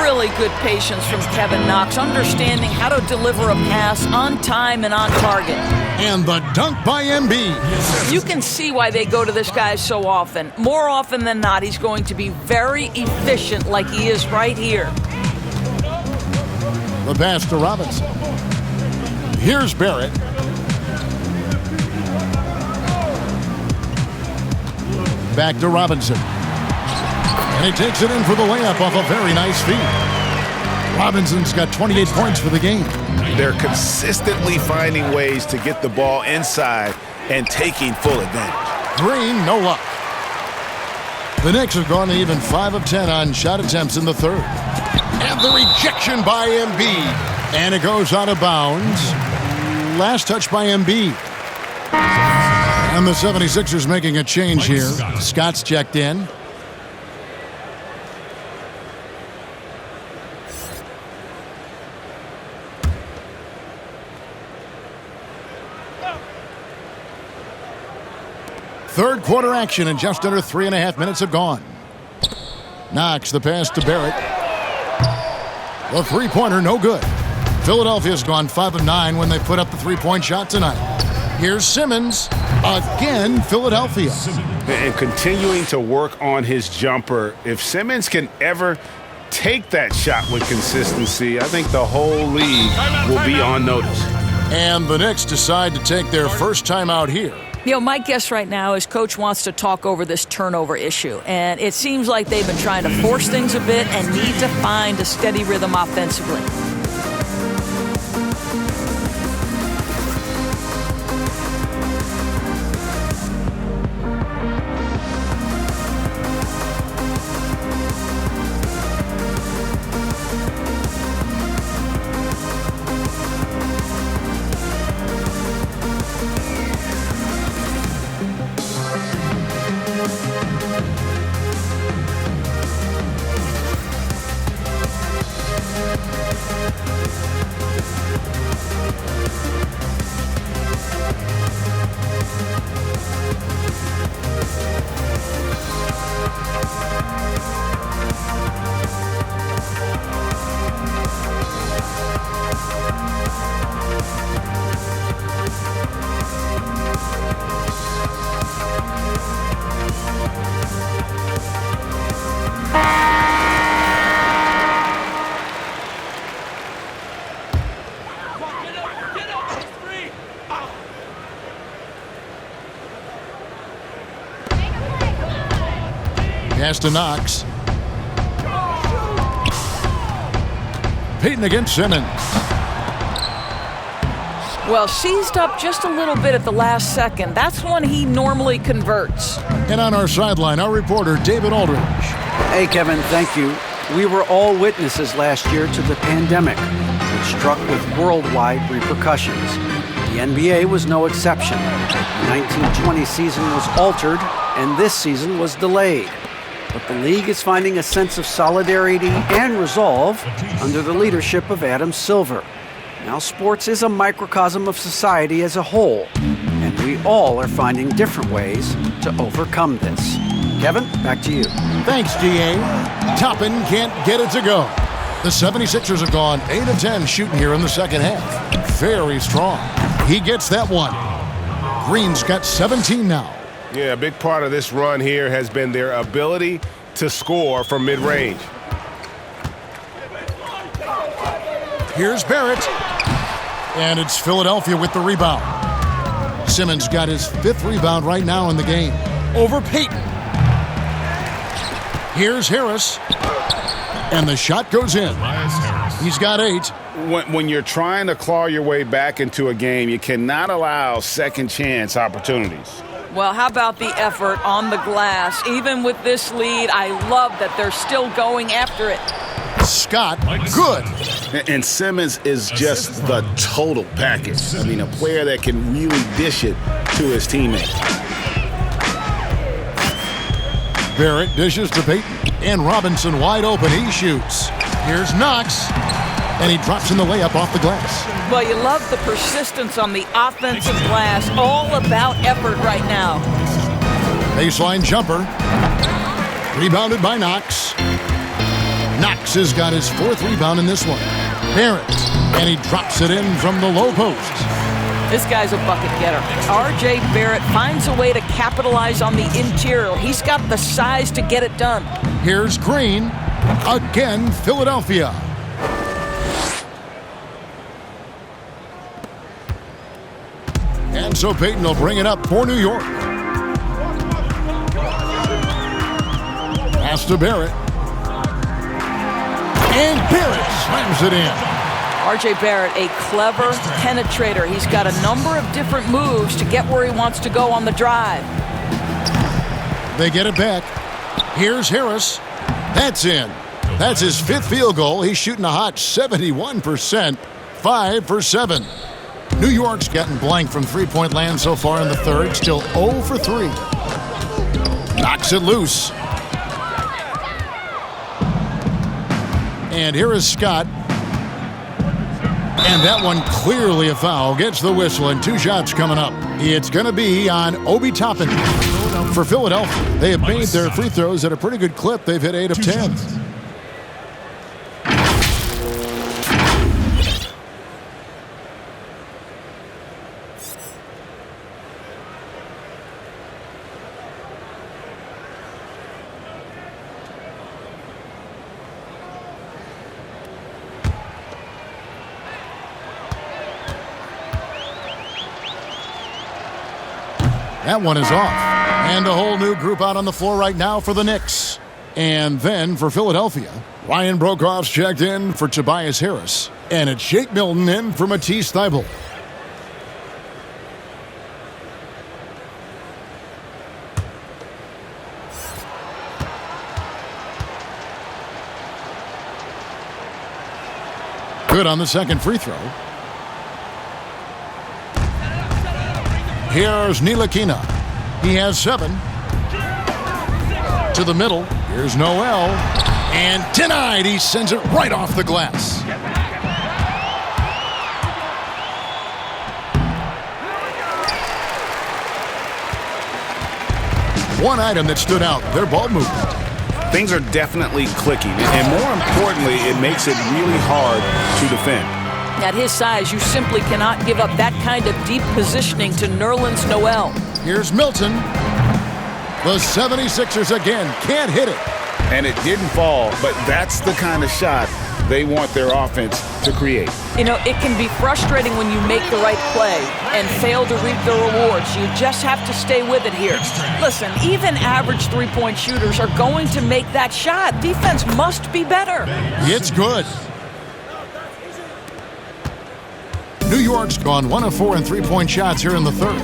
Really good patience from Kevin Knox, understanding how to deliver a pass on time and on target. And the dunk by Embiid. You can see why they go to this guy so often. More often than not, he's going to be very efficient like he is right here. The pass to Robinson. Here's Barrett. Back to Robinson. And he takes it in for the layup off a very nice feed. Robinson's got 28 points for the game. They're consistently finding ways to get the ball inside and taking full advantage. Green, no luck. The Knicks have gone to even 5 of 10 on shot attempts in the third. And the rejection by Embiid. And it goes out of bounds. Last touch by Embiid. And the 76ers making a change here. Scott's checked in. Third quarter action and just under 3.5 minutes have gone. Knox the pass to Barrett. The three-pointer no good. Philadelphia's gone 5 of 9 when they put up the three-point shot tonight. Here's Simmons. Again, Philadelphia. And continuing to work on his jumper. If Simmons can ever take that shot with consistency, I think the whole league will be on notice. And the Knicks decide to take their first time out here. My guess right now is Coach wants to talk over this turnover issue. And it seems like they've been trying to force things a bit and need to find a steady rhythm offensively. Pass to Knox. Payton against Simmons. Well, seized up just a little bit at the last second. That's when he normally converts. And on our sideline, our reporter, David Aldridge. Hey, Kevin, thank you. We were all witnesses last year to the pandemic, which struck with worldwide repercussions. The NBA was no exception. The 1920 season was altered, and this season was delayed. But the league is finding a sense of solidarity and resolve under the leadership of Adam Silver. Now, sports is a microcosm of society as a whole, and we all are finding different ways to overcome this. Kevin, back to you. Thanks, DA. Toppin can't get it to go. The 76ers have gone 8 of 10 shooting here in the second half. Very strong. He gets that one. Green's got 17 now. Yeah, a big part of this run here has been their ability to score from mid-range. Here's Barrett. And it's Philadelphia with the rebound. Simmons got his 5th rebound right now in the game. Over Payton. Here's Harris. And the shot goes in. He's got 8. When you're trying to claw your way back into a game, you cannot allow second chance opportunities. Well, how about the effort on the glass? Even with this lead, I love that they're still going after it. Scott, good. And Simmons is just the total package. I mean, a player that can really dish it to his teammates. Barrett dishes to Payton. And Robinson wide open. He shoots. Here's Knox. And he drops in the layup off the glass. Well, you love the persistence on the offensive glass. All about effort right now. Baseline jumper. Rebounded by Knox. Knox has got his 4th rebound in this one. Barrett. And he drops it in from the low post. This guy's a bucket getter. R.J. Barrett finds a way to capitalize on the interior. He's got the size to get it done. Here's Green. Again, Philadelphia. And so Payton will bring it up for New York. Pass to Barrett. And Barrett slams it in. R.J. Barrett, a clever penetrator. He's got a number of different moves to get where he wants to go on the drive. They get it back. Here's Harris. That's in. That's his 5th field goal. He's shooting a hot 71%. 5 for 7. New York's gotten blank from three-point land so far in the third. Still 0 for 3. Knocks it loose. And here is Scott. And that one clearly a foul. Gets the whistle and 2 shots coming up. It's going to be on Obi Toppin. For Philadelphia, they have made their free throws at a pretty good clip. They've hit 8 of 10. That one is off. And a whole new group out on the floor right now for the Knicks. And then for Philadelphia, Ryan Brokoff's checked in for Tobias Harris. And it's Shake Milton in for Matisse Thybulle. Good on the second free throw. Here's Ntilikina. He has 7. To the middle. Here's Noel. And denied. He sends it right off the glass. One item that stood out, their ball movement. Things are definitely clicking, and more importantly, it makes it really hard to defend. At his size, you simply cannot give up that kind of deep positioning to Nerlens Noel. Here's Milton. The 76ers again can't hit it. And it didn't fall, but that's the kind of shot they want their offense to create. You know, it can be frustrating when you make the right play and fail to reap the rewards. You just have to stay with it here. Listen, even average three-point shooters are going to make that shot. Defense must be better. It's good. New York's gone 1 of 4 in three-point shots here in the third.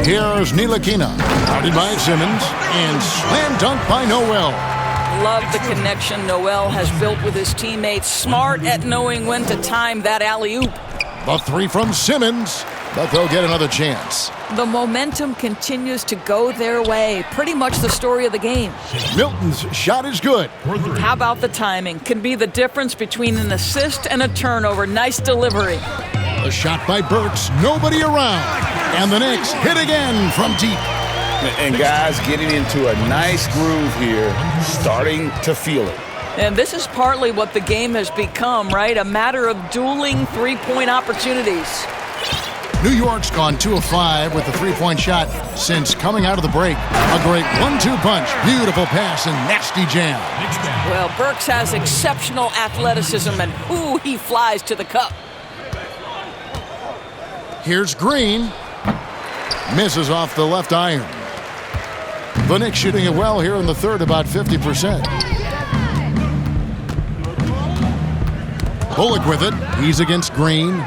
Here's Ntilikina, guarded by Simmons, and slam dunk by Noel. Love the connection Noel has built with his teammates. Smart at knowing when to time that alley-oop. The 3 from Simmons, but they'll get another chance. The momentum continues to go their way. Pretty much the story of the game. Milton's shot is good. How about the timing? Can be the difference between an assist and a turnover. Nice delivery. A shot by Burks, nobody around. And the Knicks hit again from deep. And guys getting into a nice groove here, starting to feel it. And this is partly what the game has become, right? A matter of dueling three-point opportunities. New York's gone 2 of 5 with the three-point shot since coming out of the break. A great 1-2 punch, beautiful pass, and nasty jam. Well, Burks has exceptional athleticism, and ooh, he flies to the cup. Here's Green. Misses off the left iron. The Knicks shooting it well here in the third, about 50%. Bullock with it. He's against Green.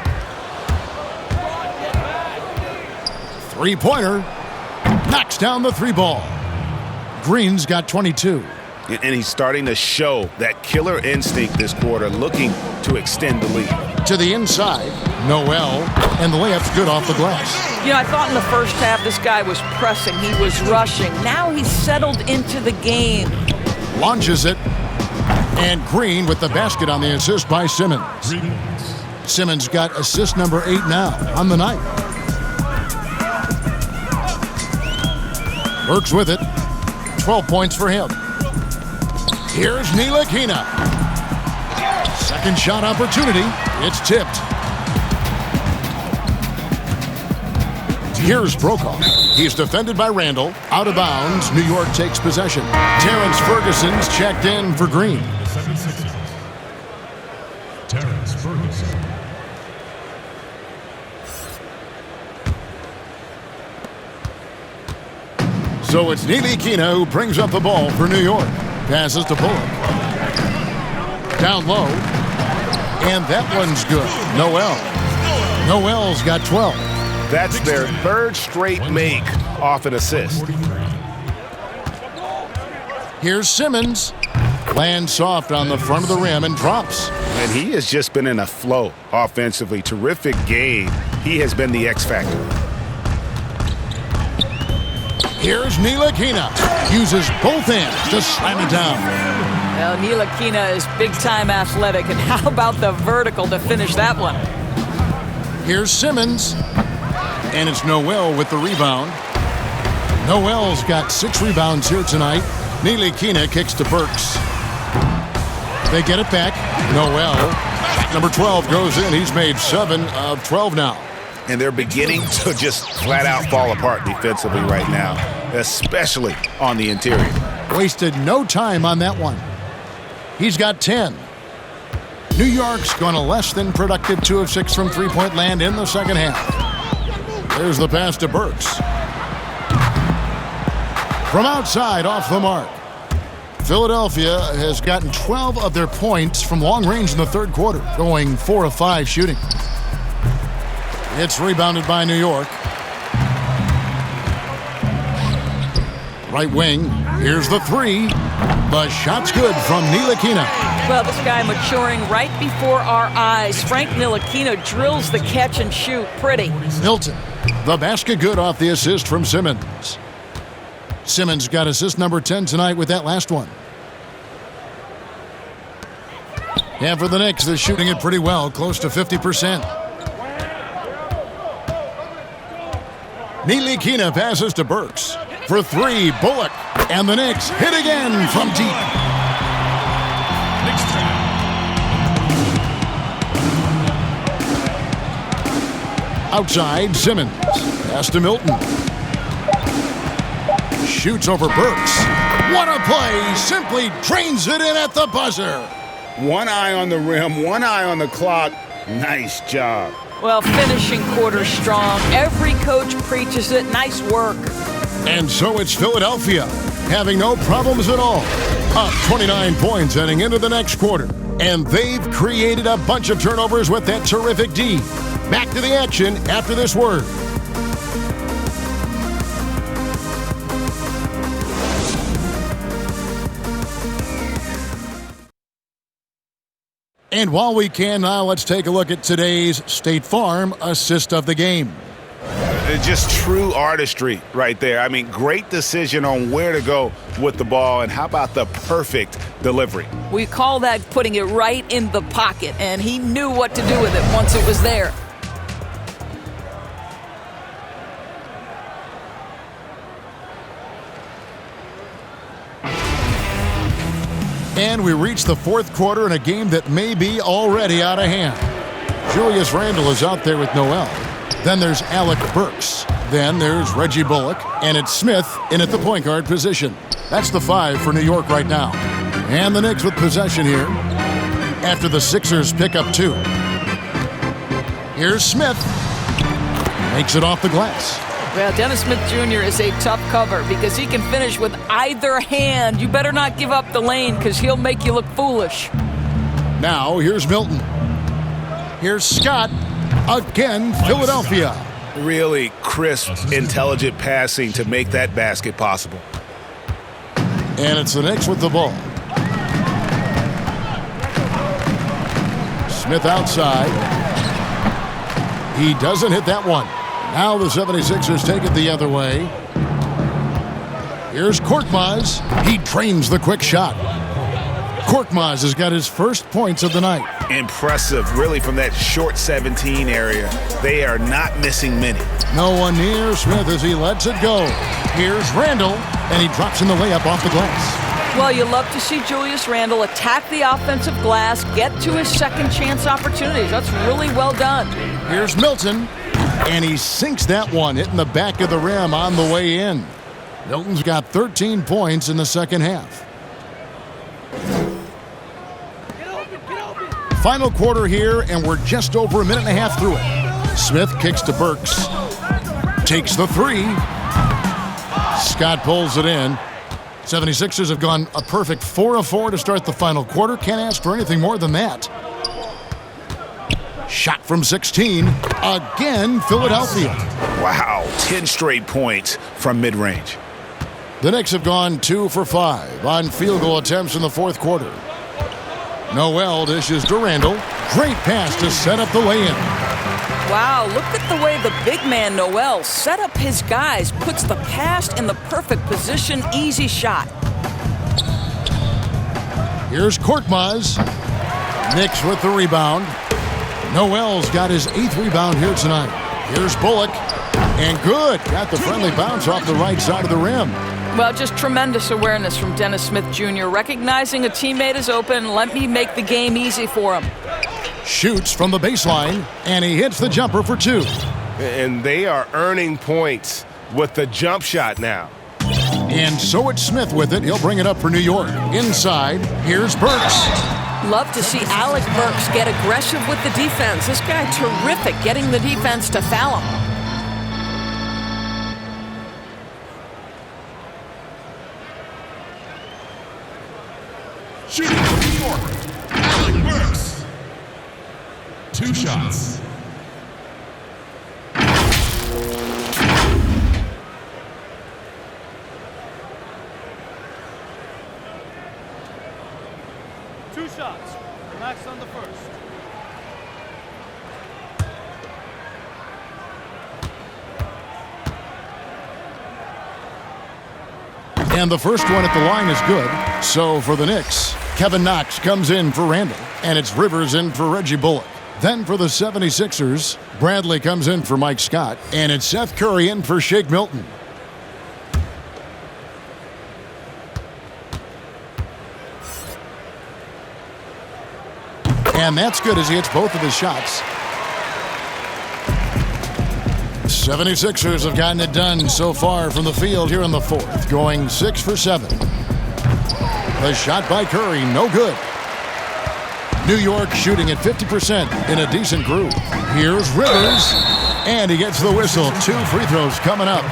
Three-pointer. Knocks down the 3-ball. Green's got 22. And he's starting to show that killer instinct this quarter, looking to extend the lead. To the inside, Noel, and the layup's good off the glass. You know, I thought in the first half this guy was pressing, he was rushing. Now he's settled into the game. Launches it, and Green with the basket on the assist by Simmons. Simmons got assist number 8 now on the night. Burks with it, 12 points for him. Here's Ntilikina. Second shot opportunity. It's tipped. Here's Brokoff. He's defended by Randall. Out of bounds. New York takes possession. Terrence Ferguson's checked in for Green. Terrence Ferguson. So it's Ntilikina who brings up the ball for New York. Passes to Bullock. Down low. And that one's good. Noel's got 12. That's their third straight make off an assist. Here's Simmons. Lands soft on the front of the rim and drops. And he has just been in a flow offensively. Terrific game. He has been the X factor. Here's Ntilikina. Uses both hands to slam it down. Well, Ntilikina is big-time athletic, and how about the vertical to finish that one? Here's Simmons. And it's Noel with the rebound. Noel's got 6 rebounds here tonight. Ntilikina kicks to Burks. They get it back. Noel. Shot number 12 goes in. He's made 7 of 12 now. And they're beginning to just flat out fall apart defensively right now, especially on the interior. Wasted no time on that one. He's got 10. New York's gone a less than productive 2 of 6 from three-point land in the second half. Here's the pass to Burks. From outside, off the mark. Philadelphia has gotten 12 of their points from long range in the third quarter, going 4 of 5 shooting. It's rebounded by New York. Right wing, here's the three. The shot's good from Ntilikina. Well, this guy maturing right before our eyes. Frank Ntilikina drills the catch and shoot. Pretty. Milton, the basket good off the assist from Simmons. Simmons got assist number 10 tonight with that last one. And for the Knicks, they're shooting it pretty well, close to 50%. Ntilikina passes to Burks. For three, Bullock. And the Knicks hit again from deep. Outside, Simmons. Pass to Milton. Shoots over Burks. What a play! Simply drains it in at the buzzer. One eye on the rim, one eye on the clock. Nice job. Well, finishing quarter strong. Every coach preaches it. Nice work. And so it's Philadelphia, having no problems at all. Up 29 points heading into the next quarter. And they've created a bunch of turnovers with that terrific D. Back to the action after this word. And while we can now, let's take a look at today's State Farm assist of the game. Just true artistry right there. I mean, great decision on where to go with the ball, and how about the perfect delivery? We call that putting it right in the pocket, and he knew what to do with it once it was there. And we reach the fourth quarter in a game that may be already out of hand. Julius Randle is out there with Noel. Then there's Alec Burks. Then there's Reggie Bullock. And it's Smith in at the point guard position. That's the 5 for New York right now. And the Knicks with possession here after the Sixers pick up 2. Here's Smith. Makes it off the glass. Well, Dennis Smith Jr. is a tough cover because he can finish with either hand. You better not give up the lane because he'll make you look foolish. Now, here's Milton. Here's Scott. Again, Philadelphia. Really crisp, intelligent passing to make that basket possible. And it's the Knicks with the ball. Smith outside. He doesn't hit that one. Now the 76ers take it the other way. Here's Korkmaz. He drains the quick shot. Korkmaz has got his first points of the night. Impressive, really, from that short 17 area. They are not missing many. No one near Smith as he lets it go. Here's Randle, and he drops in the layup off the glass. Well, you love to see Julius Randle attack the offensive glass, get to his second chance opportunities. That's really well done. Here's Milton. And he sinks that one, hitting the back of the rim on the way in. Milton's got 13 points in the second half. Final quarter here, and we're just over a minute and a half through it. Smith kicks to Burks. Takes the 3. Scott pulls it in. 76ers have gone a perfect 4 of 4 to start the final quarter. Can't ask for anything more than that. Shot from 16. Again, Philadelphia. Wow, 10 straight points from mid-range. The Knicks have gone 2 for 5 on field goal attempts in the fourth quarter. Noel dishes to Randle. Great pass to set up the lay-in. Wow, look at the way the big man Noel set up his guys, puts the pass in the perfect position, easy shot. Here's Korkmaz. Knicks with the rebound. Noel's got his 8th rebound here tonight. Here's Bullock. And good. Got the friendly bounce off the right side of the rim. Well, just tremendous awareness from Dennis Smith Jr. Recognizing a teammate is open, let me make the game easy for him. Shoots from the baseline, and he hits the jumper for 2. And they are earning points with the jump shot now. And so it's Smith with it. He'll bring it up for New York. Inside, here's Burks. Love to see Alec Burks get aggressive with the defense. This guy terrific getting the defense to foul him. Shooting from New York, Alec Burks. 2 shots. Two shots. Relax on the first. And the first one at the line is good. So for the Knicks, Kevin Knox comes in for Randall, and it's Rivers in for Reggie Bullock. Then for the 76ers, Bradley comes in for Mike Scott, and it's Seth Curry in for Shake Milton. And that's good as he hits both of his shots. 76ers have gotten it done so far from the field here in the fourth, going 6 for 7. The shot by Curry, no good. New York shooting at 50% in a decent group. Here's Rivers, and he gets the whistle. 2 free throws coming up.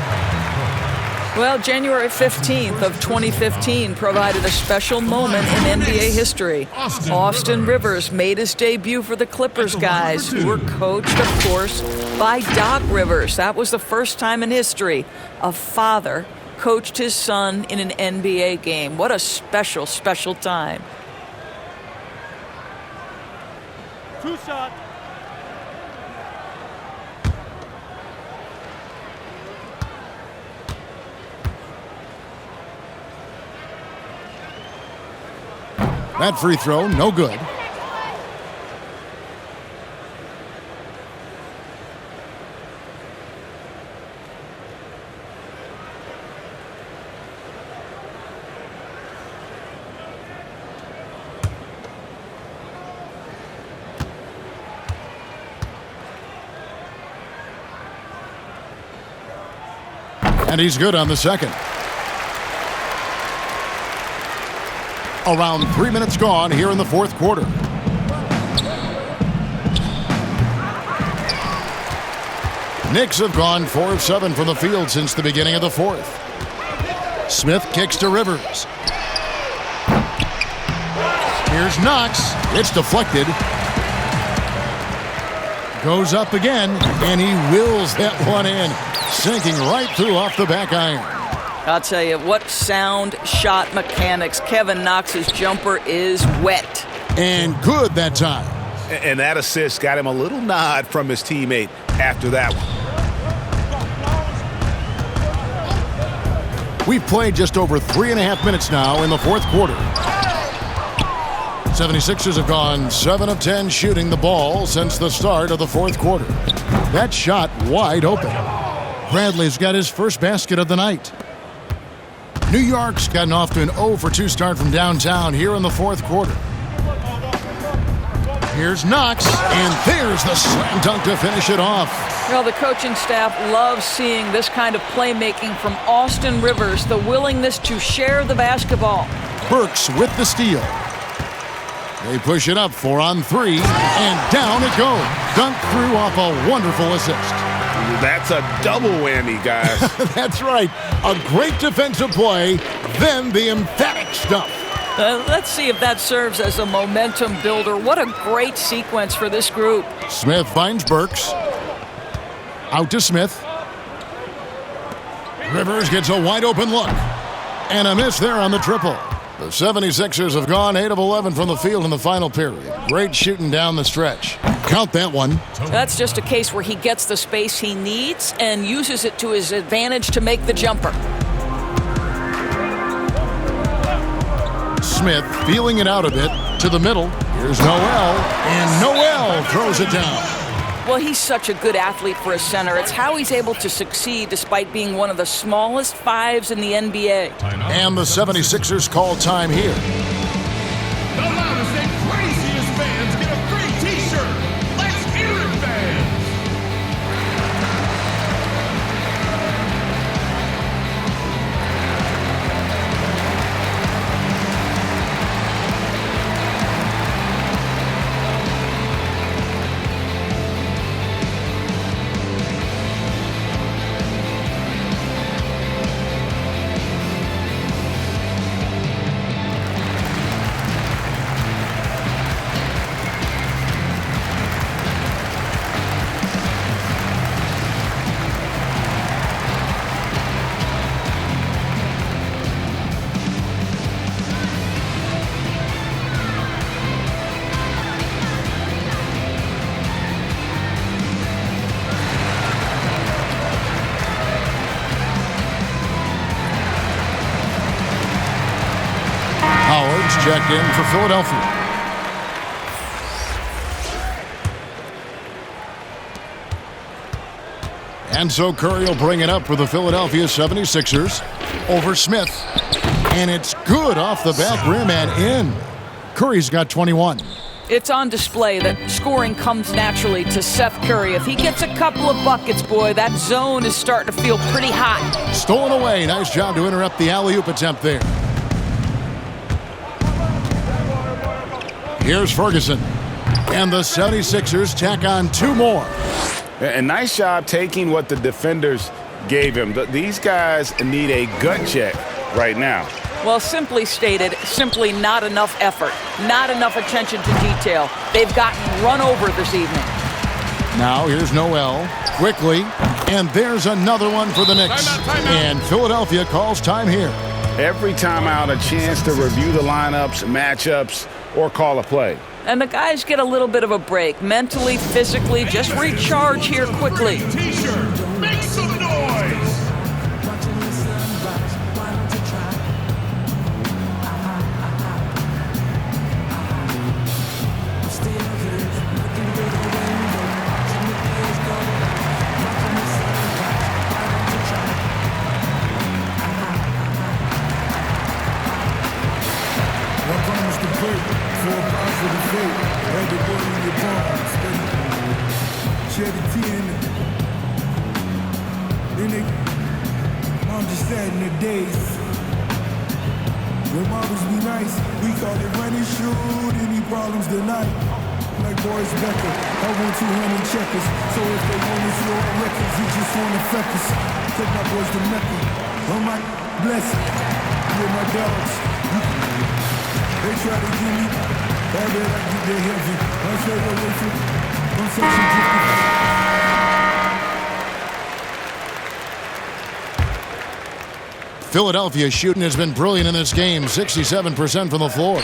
Well, January 15th of 2015 provided a special moment in NBA history. Austin Rivers made his debut for the Clippers guys, who were coached, of course, by Doc Rivers. That was the first time in history a father coached his son in an NBA game. What a special, special time. 2 shot. That free throw, no good. And he's good on the second. Around 3 minutes gone here in the fourth quarter. Knicks have gone 4 of 7 from the field since the beginning of the fourth. Smith kicks to Rivers. Here's Knox. It's deflected. Goes up again, and he wills that one in, sinking right through off the back iron. I'll tell you, what sound shot mechanics. Kevin Knox's jumper is wet. And good that time. And that assist got him a little nod from his teammate after that one. We've played just over 3.5 minutes now in the fourth quarter. 76ers have gone 7 of 10 shooting the ball since the start of the fourth quarter. That shot wide open. Bradley's got his first basket of the night. New York's gotten off to an 0 for 2 start from downtown here in the fourth quarter. Here's Knox, and there's the slam dunk to finish it off. Well, the coaching staff loves seeing this kind of playmaking from Austin Rivers, the willingness to share the basketball. Burks with the steal. They push it up 4 on 3, and down it goes. Dunked through off a wonderful assist. That's a double whammy, guys. That's right. A great defensive play, then the emphatic stuff. Let's see if that serves as a momentum builder. What a great sequence for this group. Smith finds Burks. Out to Smith. Rivers gets a wide open look. And a miss there on the triple. The 76ers have gone 8 of 11 from the field in the final period. Great shooting down the stretch. Count that one. That's just a case where he gets the space he needs and uses it to his advantage to make the jumper. Smith feeling it out a bit to the middle. Here's Noel, and Noel throws it down. Well, he's such a good athlete for a center. It's how he's able to succeed despite being one of the smallest 5s in the NBA. And the 76ers call time here. The loudest and craziest fans get a free t-shirt. Let's hear it, fans. checked in for Philadelphia. And so Curry will bring it up for the Philadelphia 76ers over Smith. And it's good off the back rim and in. Curry's got 21. It's on display that scoring comes naturally to Seth Curry. If he gets a couple of buckets, boy, that zone is starting to feel pretty hot. Stolen away. Nice job to interrupt the alley-oop attempt there. Here's Ferguson. And the 76ers tack on 2 more. And nice job taking what the defenders gave him. These guys need a gut check right now. Well, simply stated, simply not enough effort, not enough attention to detail. They've gotten run over this evening. Now here's Noel, quickly, and there's another one for the Knicks. Timeout. And Philadelphia calls time here. Every timeout, a chance to review the lineups, matchups, or call a play. And the guys get a little bit of a break, mentally, physically, just recharge here quickly. T-shirt, make some noise. I'm just sad in the days. When mothers be nice, we call it running shoot. Any problems tonight? Like Boris Becker, I want 200 checkers. So if they want to slow the records, you just want to affect us. Take my boys to Mecca. Oh my blessing. With my dogs. They try to give me. I bet I get their heaven. I'm straight away from. I'm such a gift. Philadelphia's shooting has been brilliant in this game, 67% from the floor.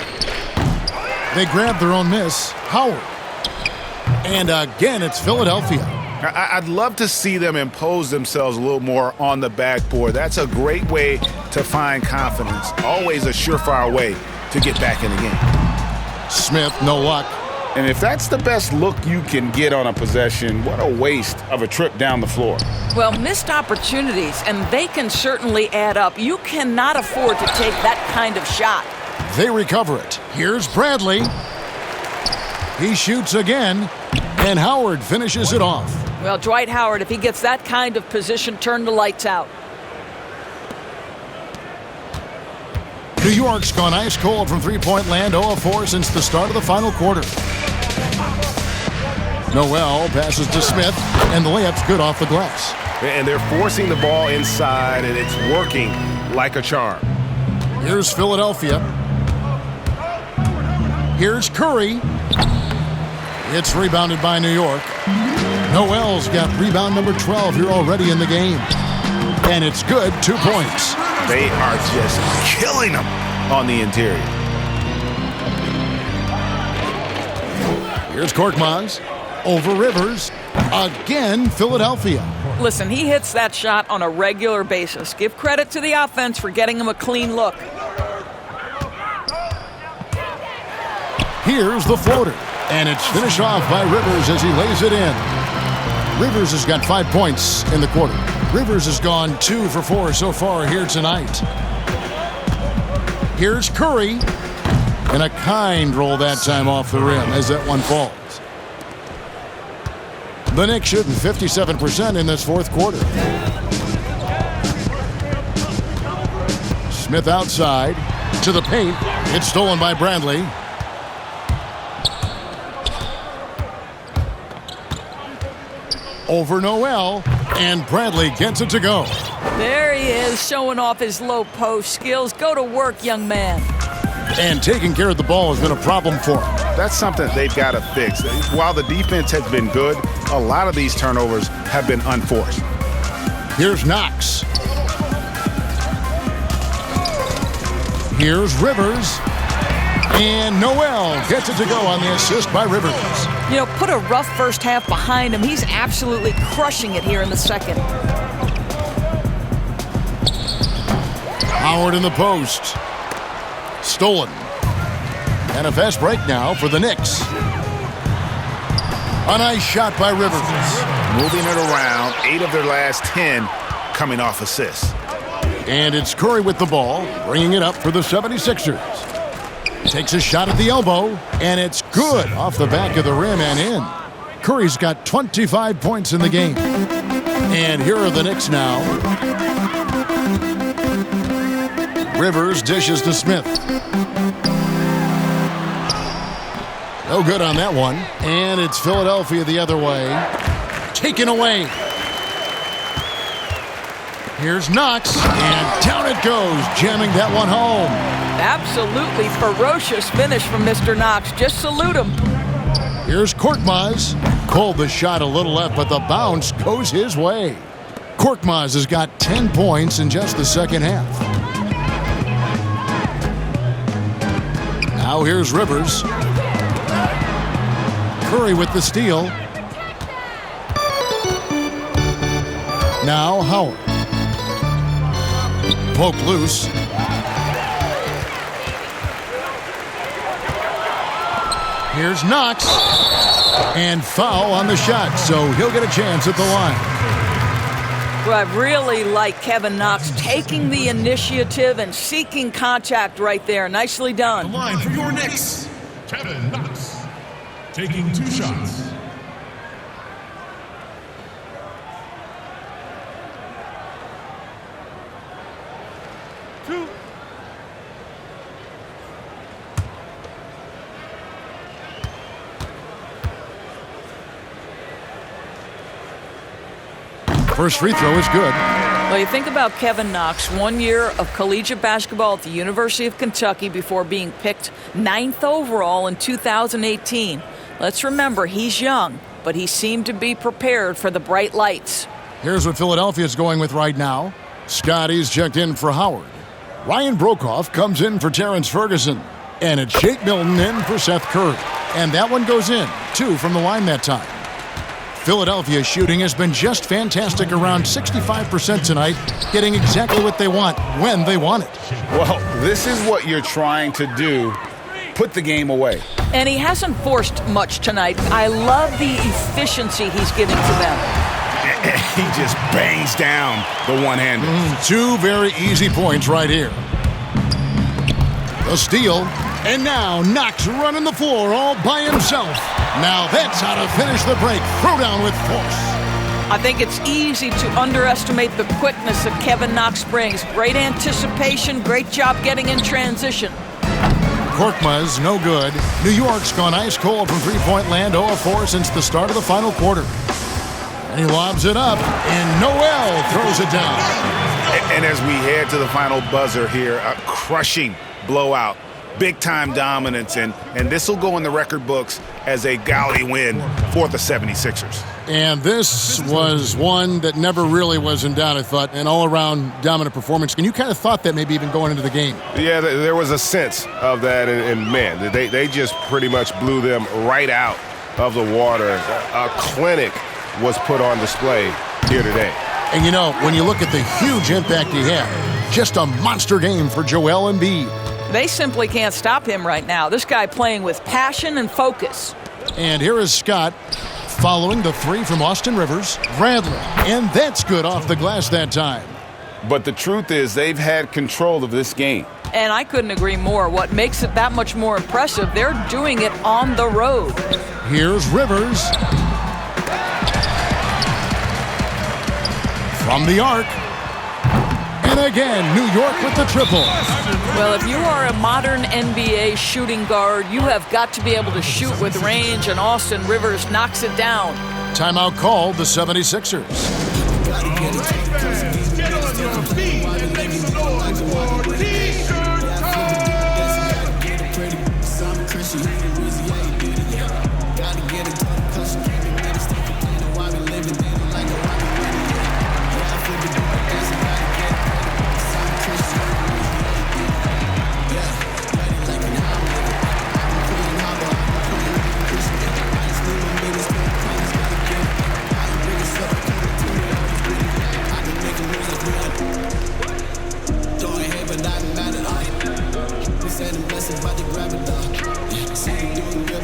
They grabbed their own miss. Howard. And again, it's Philadelphia. I'd love to see them impose themselves a little more on the backboard. That's a great way to find confidence. Always a surefire way to get back in the game. Smith, no luck. And if that's the best look you can get on a possession, what a waste of a trip down the floor. Well, missed opportunities, and they can certainly add up. You cannot afford to take that kind of shot. They recover it. Here's Bradley. He shoots again, and Howard finishes it off. Well, Dwight Howard, if he gets that kind of position, turn the lights out. New York's gone ice cold from three-point land, 0 of 4 since the start of the final quarter. Noel passes to Smith, and the layup's good off the glass. And they're forcing the ball inside, and it's working like a charm. Here's Philadelphia. Here's Curry. It's rebounded by New York. Noel's got rebound number 12 here already in the game. And it's good, 2 points. They are just killing them on the interior. Here's Korkmaz. Over Rivers. Again, Philadelphia. Listen, he hits that shot on a regular basis. Give credit to the offense for getting him a clean look. Here's the floater. And it's finished off by Rivers as he lays it in. Rivers has got 5 points in the quarter. Rivers has gone 2 for 4 so far here tonight. Here's Curry. And a kind roll that time off the rim as that one falls. The Knicks shooting 57% in this fourth quarter. Smith outside to the paint. It's stolen by Bradley. Over Noel, and Bradley gets it to go. There he is, showing off his low post skills. Go to work, young man. And taking care of the ball has been a problem for him. That's something they've got to fix. While the defense has been good, a lot of these turnovers have been unforced. Here's Knox. Here's Rivers. And Noel gets it to go on the assist by Rivers. You know, put a rough first half behind him. He's absolutely crushing it here in the second. Howard in the post. Stolen. And a fast break now for the Knicks. A nice shot by Rivers. Moving it around, 8 of their last 10 coming off assists. And it's Curry with the ball, bringing it up for the 76ers. Takes a shot at the elbow, and it's good off the back of the rim and in. Curry's got 25 points in the game. And here are the Knicks now. Rivers dishes to Smith. No good on that one. And it's Philadelphia the other way. Taken away. Here's Knox, and down it goes, jamming that one home. Absolutely ferocious finish from Mr. Knox. Just salute him. Here's Korkmaz. Pulled the shot a little left, but the bounce goes his way. Korkmaz has got 10 points in just the second half. Now here's Rivers. Curry with the steal. Now Howard. Poke loose. Here's Knox. And foul on the shot, so he'll get a chance at the line. Well, I really like Kevin Knox taking the initiative and seeking contact right there. Nicely done. The line for your Knicks, Kevin Knox, taking 2 shots. First free throw is good. Well, you think about Kevin Knox, 1 year of collegiate basketball at the University of Kentucky before being picked 9th overall in 2018. Let's remember, he's young, but he seemed to be prepared for the bright lights. Here's what Philadelphia's going with right now. Scotty's checked in for Howard. Ryan Brokoff comes in for Terrence Ferguson. And it's Shake Milton in for Seth Curry. And that one goes in, 2 from the line that time. Philadelphia's shooting has been just fantastic, around 65% tonight, getting exactly what they want, when they want it. Well, this is what you're trying to do. Put the game away. And he hasn't forced much tonight. I love the efficiency he's giving to them. He just bangs down the one-hander. 2 very easy points right here. The steal, and now Knox running the floor all by himself. Now that's how to finish the break. Throw down with force. I think it's easy to underestimate the quickness that Kevin Knox brings. Great anticipation, great job getting in transition. Korkmaz, no good. New York's gone ice cold from three-point land, 0 of 4 since the start of the final quarter. And he lobs it up, and Noel throws it down. And as we head to the final buzzer here, a crushing blowout. Big-time dominance, and this will go in the record books as a gaudy win for the 76ers. And this was one that never really was in doubt, I thought, an all-around dominant performance. And you kind of thought that maybe even going into the game. Yeah, there was a sense of that, and man, they just pretty much blew them right out of the water. A clinic was put on display here today. And you know, when you look at the huge impact he had, just a monster game for Joel Embiid. They simply can't stop him right now. This guy playing with passion and focus. And here is Scott following the 3 from Austin Rivers. Bradley, and that's good off the glass that time. But the truth is they've had control of this game. And I couldn't agree more. What makes it that much more impressive, they're doing it on the road. Here's Rivers. From the arc. And again, New York with the triple. Well, if you are a modern NBA shooting guard, you have got to be able to shoot with range, and Austin Rivers knocks it down. Timeout called the 76ers. Get on your feet and make some noise for T-shirt time!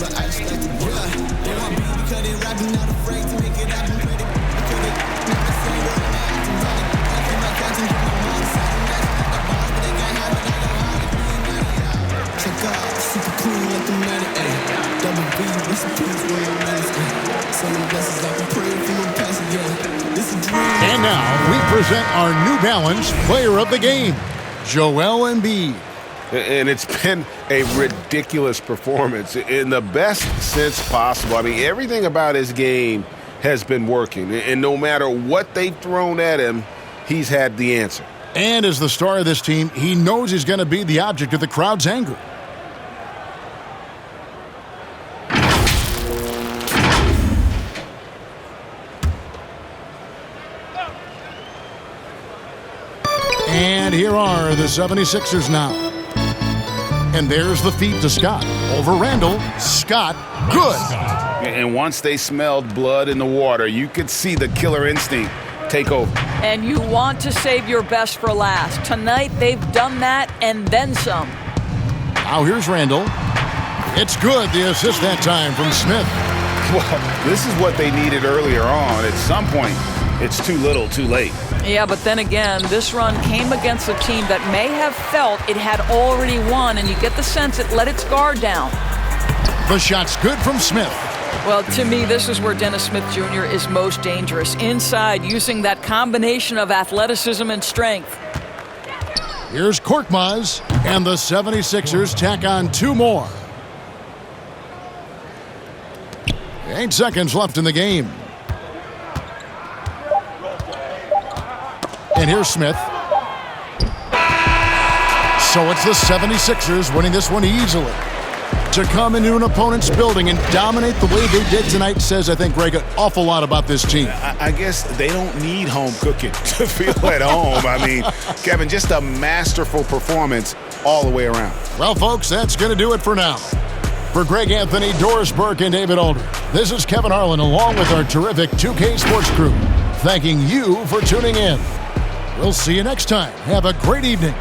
but I just like to yeah. They want beat because they rapping, not afraid to make it happen. Credit because they never say where I'm at. I'm running. I feel my catching, get my mind set. I'm at the bars, but they can't have it. I got hard to be in that. Check out, super cool like the man, ayy. Double B, recipes with no medicine. Some of the blessings I can pray for no passing, yeah. This is a dream. And now we present our New Balance Player of the Game, Joel Embiid. And it's been a ridiculous performance in the best sense possible. I mean, everything about his game has been working. And no matter what they've thrown at him, he's had the answer. And as the star of this team, he knows he's going to be the object of the crowd's anger. And here are the 76ers now. And there's the feed to Scott. Over Randall. Scott, good. And once they smelled blood in the water, you could see the killer instinct take over. And you want to save your best for last. Tonight, they've done that and then some. Now here's Randall. It's good, the assist that time from Smith. Well, this is what they needed earlier on. At some point, it's too little, too late. Yeah, but then again, this run came against a team that may have felt it had already won, and you get the sense it let its guard down. The shot's good from Smith. Well, to me, this is where Dennis Smith Jr. is most dangerous. Inside, using that combination of athleticism and strength. Here's Korkmaz, and the 76ers tack on two more. 8 seconds left in the game. And here's Smith. So it's the 76ers winning this one easily. To come into an opponent's building and dominate the way they did tonight says, I think, Greg, an awful lot about this team. I guess they don't need home cooking to feel at home. I mean, Kevin, just a masterful performance all the way around. Well, folks, that's going to do it for now. For Greg Anthony, Doris Burke, and David Aldridge, this is Kevin Harlan along with our terrific 2K Sports crew, thanking you for tuning in. We'll see you next time. Have a great evening.